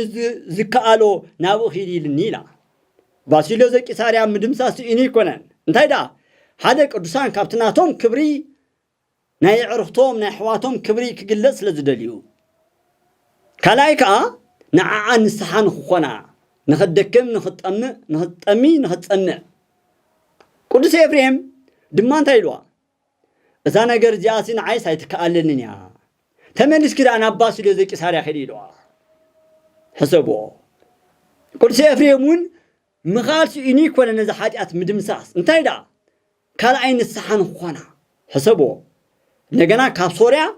زكالو نابو خيديلنيلا باسيليوس زكي ساريا مدمساس اني كونن انتايدا هذا قدسان كابتناتهم كبري ناي عرفتهم ناي حواتهم كبري كجلس لزدليو كلايكا نعا نسحان خونا نخدكم نخطمي نختصنع قدس إفريم دمان تايلوا إذا نجر جاسين عايز هيتكالننيا تمنيس كده أنا باسيليوس زكي ساريا خليلوا حسبوا قدس إفريمون مخالش إنيك ولا نزا حاجات مدمساس انتايدا كال عين السحان خونا حسبوا نجنا كابسوريا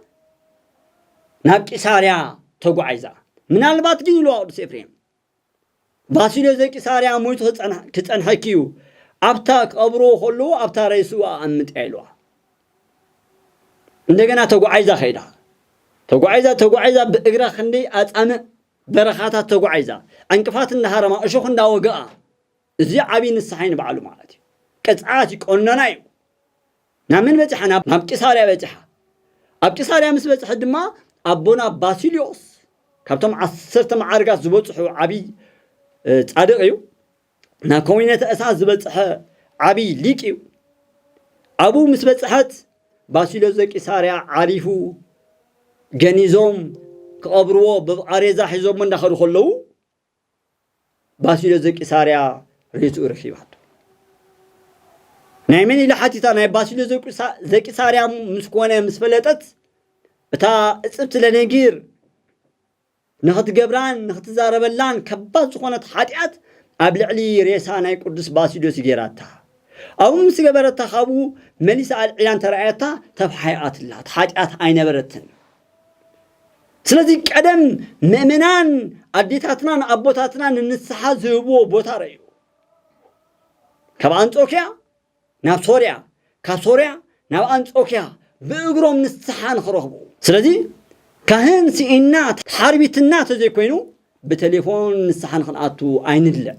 نابكي ساريا تقو عايزة من البات جيلوا قدس إفريم باسيليوس زكي ساريا مويت كتصنحكيو أبتاك أبرو خلو أبتا ريسو أمت عيلوا عندنا تقعيزة خيدا تقعيزة بإقرا خندي أتأمن برخاتها تقعيزة أنكفات النهار ما أشوخ نداوقا زي عبين السحين بعلو مالتي كتعاتي قلنا نايو نامن بتحنا نبكي ساريا بتحا أبكي ساريا مس بتحا دما أبونا باسيليوس كابتم عصرتم عرقات زبوتحو عبي تصادق ايو نا كومينيت اساس زبصح عبي ليقيو ابو مسبصحت باسيليوس زكي ساريا عارفو جنيزوم كقبرو باريزا حيزوم من دخلوا خلو باسيليوس زكي ساريا ريتو رخيبات نايمني لحاتيتا ناي باسيليوس زكي ساريا مسكونه مسفلطت اتا اصبت لنغير نخت جبران نخت زاربلان كباز زخونت حاتيات ابلعلي ريساناي قدس باسيليوس غيراتا او مس جبرتا خابو مليس العلان ترعيتا تفحيات الله حاتيات اينبرتن سلازي قدم مؤمنان اديتاتنا ابوتاتنا ننسحا زبو بوتا ريو كبانطوكيا ناب سوريا كسوريا ناب انطوكيا بእግሮም ንስሓን خرهبو سلازي كهن سئنات حربيتنا زي كوينو بتليفون نسحن خناتو عينله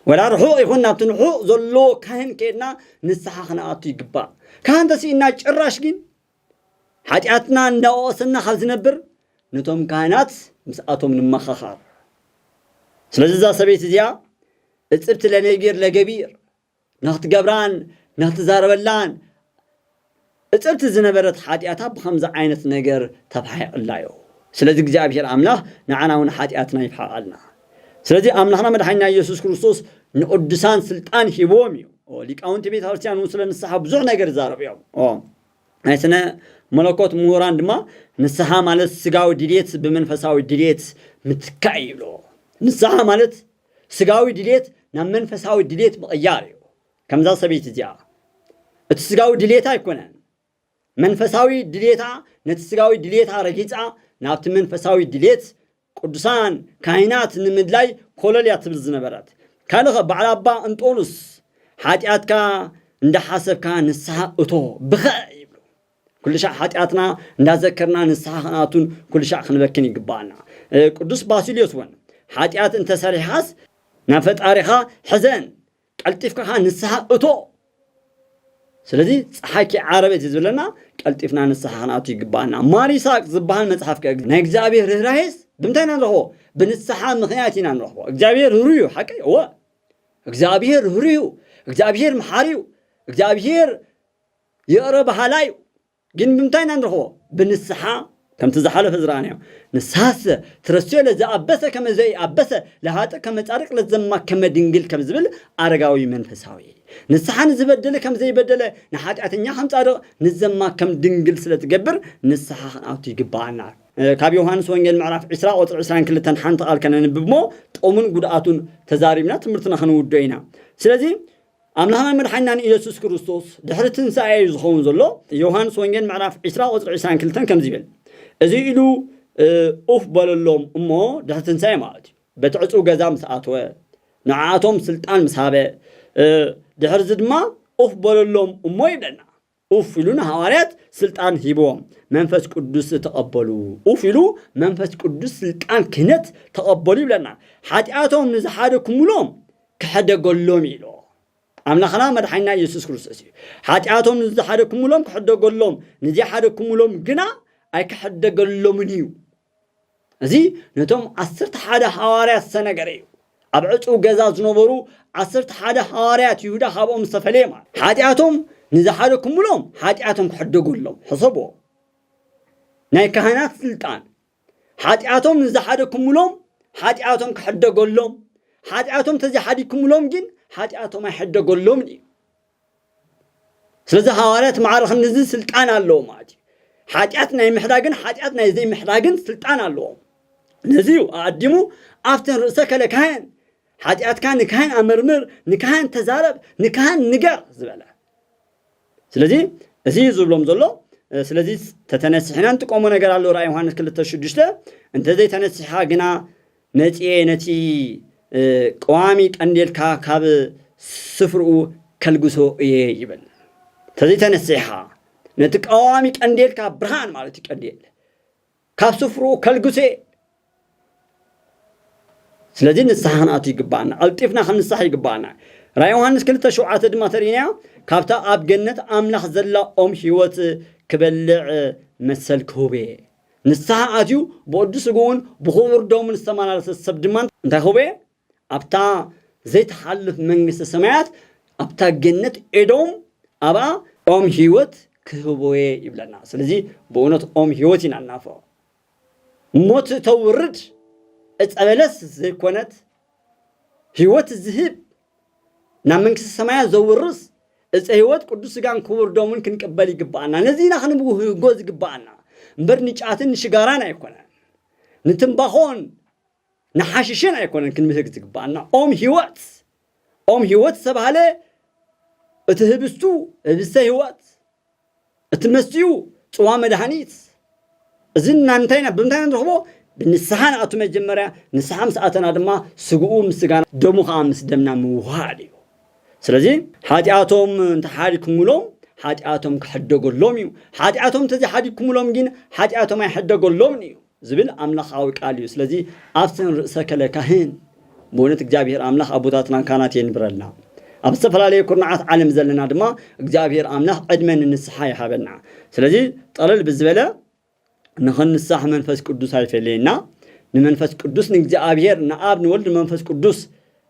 ولا رحو يكون نابتنحو زلو كهن كيدنا نسحا خناتو يقبا كهن تسئنا ጭራሽ ግን حاجاتنا እንዳወሰና خالزنبر نتوم كهنات مساتهم نمخخار ስለዚህ ዛ ሰቤት እዚያ እጽብት ለነገር ለገቢር نخت جبران نخت زاربلان እጽብት ዝነበረት ኃጢአታ በኸምዛ ዓይነት ነገር ተፋይ አላዮ ስለዚህ እግዚአብሔር አምላክ ንዓናውን ኃጢአትና ይፋአልና ስለዚህ አምላክና መድኃኒትና ኢየሱስ ክርስቶስ ንቅዱሳን ስልጣን ሂቦም ሊቃውንት ቤተ ክርስቲያን ስለ ንስሐ ብዙ ነገር ዛረብዮ አይስነ መለኮት ምሁራን ድማ ንስሐ ማለት ስጋዊ ድሌት በመንፈሳዊ ድሌት ምትካይሎ ንስሐ ማለት ስጋዊ ድሌት ናብ መንፈሳዊ ድሌት መቀያር ከምዛ ሰቤት እዚያ እቲ ስጋዊ ድሌት አይኮነን መንፈሳዊ ድሌታ ነትስጋዊ ድሌታ ረጊጻ ናብቲ መንፈሳዊ ድሌት ቅዱሳን ካህናት ንምድላይ ኮለልያ ትብል ዝነበረት ካልኸ ባዕላባ እንጦንስ ኃጢአትካ እንደሐሰብካ ንስሐ እቶ ብኸ ይብሉ ኩልሻ ኃጢአትና እንዳዘከርና ንስሐ ኸናቱን ኩልሻ ክንበክን ይግባና ቅዱስ ባሲልዮስ ወን ኃጢአት እንተሰሪሐስ ናፈጣሪኻ ሕዘን ቀልጢፍካ ንስሐ እቶ ስለዚህ ፀሐቂ ዓረበት ዝብለና ቀልጢፍና ንስሐ ኸናቱ ይግባና ማሪሳቅ ዝባሃል መጽሐፍ ናይ እግዚአብሔር ርህራሄስ ብምንታይና ንረኽቦ ብንስሐ ምኽንያት ኢና ንረኽቦ እግዚአብሔር ርህሩይ ሓቂ እወ እግዚአብሔር ርህሩይ እግዚአብሔር መሓሪው እግዚአብሔር ይቕረ በሃላዩ ግን ብምንታይና ንረኽቦ بنسحة كم تزحلف زرانيو نساس ترسيو لزأبسة كما زي أبسة لهذا كما تعرق لزما كما دنجل كم زبل أرجعوي منفساوي نسحة نزبدل كم زي بدله نحات أتنيا خم تعرق نزما كم دنجل سلت جبر نسحة أوتي جبانا كابي يوحنس وانجيل معرف إسراء وتعسران كل تنحنت قال كنا نبمو تؤمن قداتون تزاريبنا تمرتنا خنودينا سلازي أملاها مرحنا إيسوس كريستوس دحرتن ساعي زخون زلو يوحنس وانجيل معرف إسراء وتعسران كل تن كم زبل أزيلو أوف باللهم أمه دحرتن ساعي مالتي بتعصو جزام ساعتوا نعاتهم سلطان مسحابة دحر زدما أوف باللهم أمه يبلنا أوف يلونا حوارات سلطان هيبوهم منفس قدوس تقبلوا أوف يلو منفس قدوس سلطان كنت تقبلوا لنا حاتياتهم نزحادكم لهم كحدا قولهم يلو أملاخنا مدحينا يسوس كريستوس حاتياتهم نزحادكم لهم كحدا قولهم نزحادكم لهم جنا أي كحدا قولهم نيو زي نتوم عصرت حدا حوارات سنة قريب أبعثوا جزاز نبرو عصرت حدا حوارات يهودا خابهم سفليما حاتياتهم نزحادكم لهم حاتياتهم كحدا قولهم حسبوا ناي كهنات سلطان حاتياتهم نزحادكم لهم حاتياتهم كحدا قولهم حاتياتهم تزحادكم لهم جن حاتياتهم يحدا قولهم دي سلازة حوارات معارخ نزل سلطان اللهم عادي حاتياتنا يمحراقن حاتياتنا يزي محراقن سلطان اللهم نزيو أقدمو أفتن رأسك لكهن حاتيات كان نكهن أمرمر نكهن تزارب نكهن نقر زبالة سلازي أزي زبلهم زلو سلازي تتنسحنا تقوموا نقر على رأي يوحنس كل تشدشته انت زي تنسحها قنا نتي قوامي قنديل كاب سفرو كالقسو يبل تزي تنسحها نتي قوامي قنديل كاب برهان مالتي قنديل كاب سفرو كالقسو سلازي نسحنا أتي قبانا ألطفنا خم نسحي قبانا رأي يوحنس كل تشوعات دماترينيا كابتا أب جنة أملاح زلا أم هيوت كبلع مسل كوبي نسحة أتيو بودس جون بخور دوم السماء على السبدمان انت كوبي أبتا زيت حلف منجس السماوات أبتا جنة إدوم أبا أم هيوت كوبي يبلنا سلازي بونت أم هيوتين النافع موت تورد اتقبلس زي كونت هيوت الذهب نامنكس السماء زورس هيوت قدوس كان كبر دومن كنقبل يقبانا نزينا خنبو غوز يقبانا مبر نጫትን ሽጋራን አይኮነን ንትንባሆን نحاششين አይኮነን ክንምስግት ይقبانا ኦም ህይወት ሰባለ እትህብስቱ እብሰ ህይወት እትመስዩ ጽዋ መድኃኒት እዝና እንታይና በእንታይና ረክቦ بالنسحان أتو مجمرة نسحام ساعتنا دما سجوم مسجان دمو خامس دمنا موهادي سلزي حاتياتهم تحاركم لهم حاتياتهم كحد قولهم حاتياتهم تزي حاتيكم لهم جين حاتياتهم يحد قولهم زبل أملاخ أو كاليو سلزي أفسن رأسك لكهين بونت جابير أملاخ أبوتاتنا كانت ينبرلنا أبصفر عليه كرنعات عالم زلنا دما جابير أملاخ أدمن النسحاي حابنا سلزي طلل بالزبلة نخن الصح منفس قدوس هاي فيلينا نمنفس قدوس نجابير نآب نولد منفس قدوس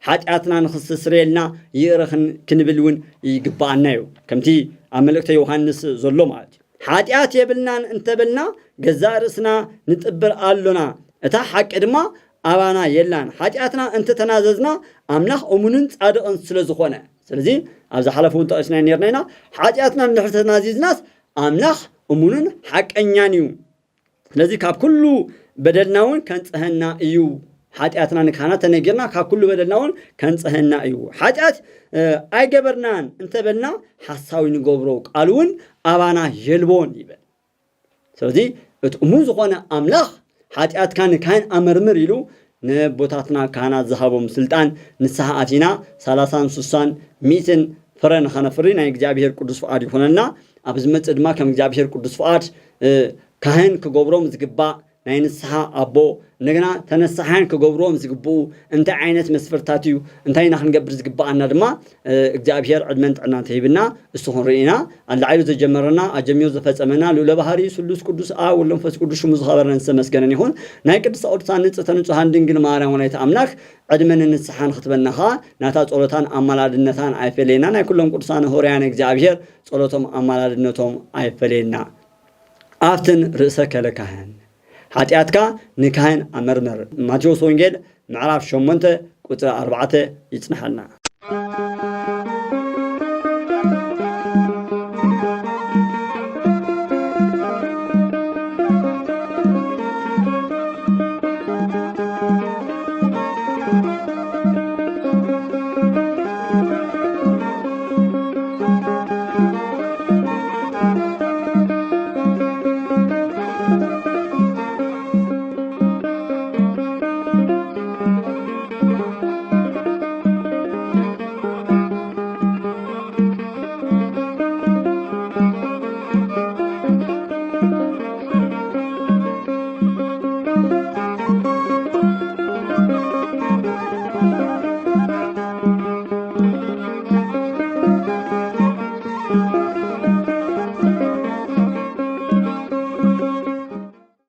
حاجاتنا نخص سريلنا يرخن كنبلون يقبعنا كمتي عملكت يوحنس ظلمات حاجات يبلنا انت بلنا جزارسنا نتقبل قالنا اتا حق ادما ابانا يلان حاجاتنا انت تناززنا املاح امونن صادقن سلازخونه سلازي ابز حلفون طاشنا نيرنا حاجاتنا نحرت تنازيزناس املاح امونن حقኛኒው ስለዚህ ካብ ኩሉ በደልናውን ከንጽህና እዩ ኃጢአትና ንካና ተነገርና ካብ ኩሉ በደልናውን ከንጽህና እዩ ኃጢአት አይገበርናን እንተበልና ሐሳዊ ንገብሮ ቃሉን አባና የልቦን ይበል ስለዚህ እጥሙን ዝኾነ አምላኽ ኃጢአት ካን አመርምር ይሉ ነቦታትና ካህና ዝሃቦም ስልጣን ንስሐ አቲና 30 60 ሚትን ፍረን ኸነፍሪና እግዚአብሔር ቅዱስ ፈቃድ ይሆነና አብዝመጽ ድማ ከም እግዚአብሔር ቅዱስ ፈቃድ ካህን ከጎብሮም ዝግባ ናይ ንስሐ አቦ ነገና ተነሳሐን ከጎብሮም ዝግቡ እንተ አይነት መስፈርታትዩ እንታይና ክንገብር ዝግባአና ድማ እግዚአብሔር ዕድመን ጥዕናን ተሂብና እሱኹን ርኢና አላዓይሉ ተጀመረና አጀሚዮ ዘፈጸመና ሉለ ባህሪ ስሉስ ቅዱስ አ ወለንፈስ ቅዱስ ሽሙ ዝኸበረን ሰመስገነን ይሁን ናይ ቅዱስ ቅዱሳን ንጽሕተ ንጹሃን ድንግል ማርያም ወላዲተ አምላክ ዕድመን ንስሐን ክትበናኻ ናታ ጸሎታን አማላድነታን አይፈሌና ናይ ኩሎም ቅዱሳን ሆርያን እግዚአብሔር ጸሎቶም አማላድነቶም አይፈሌና أفتن رئسك لكهن حتياتك نكهن أمرمر ماتيوس وانجيل معرف شمونته قطر 4 يتنحلنا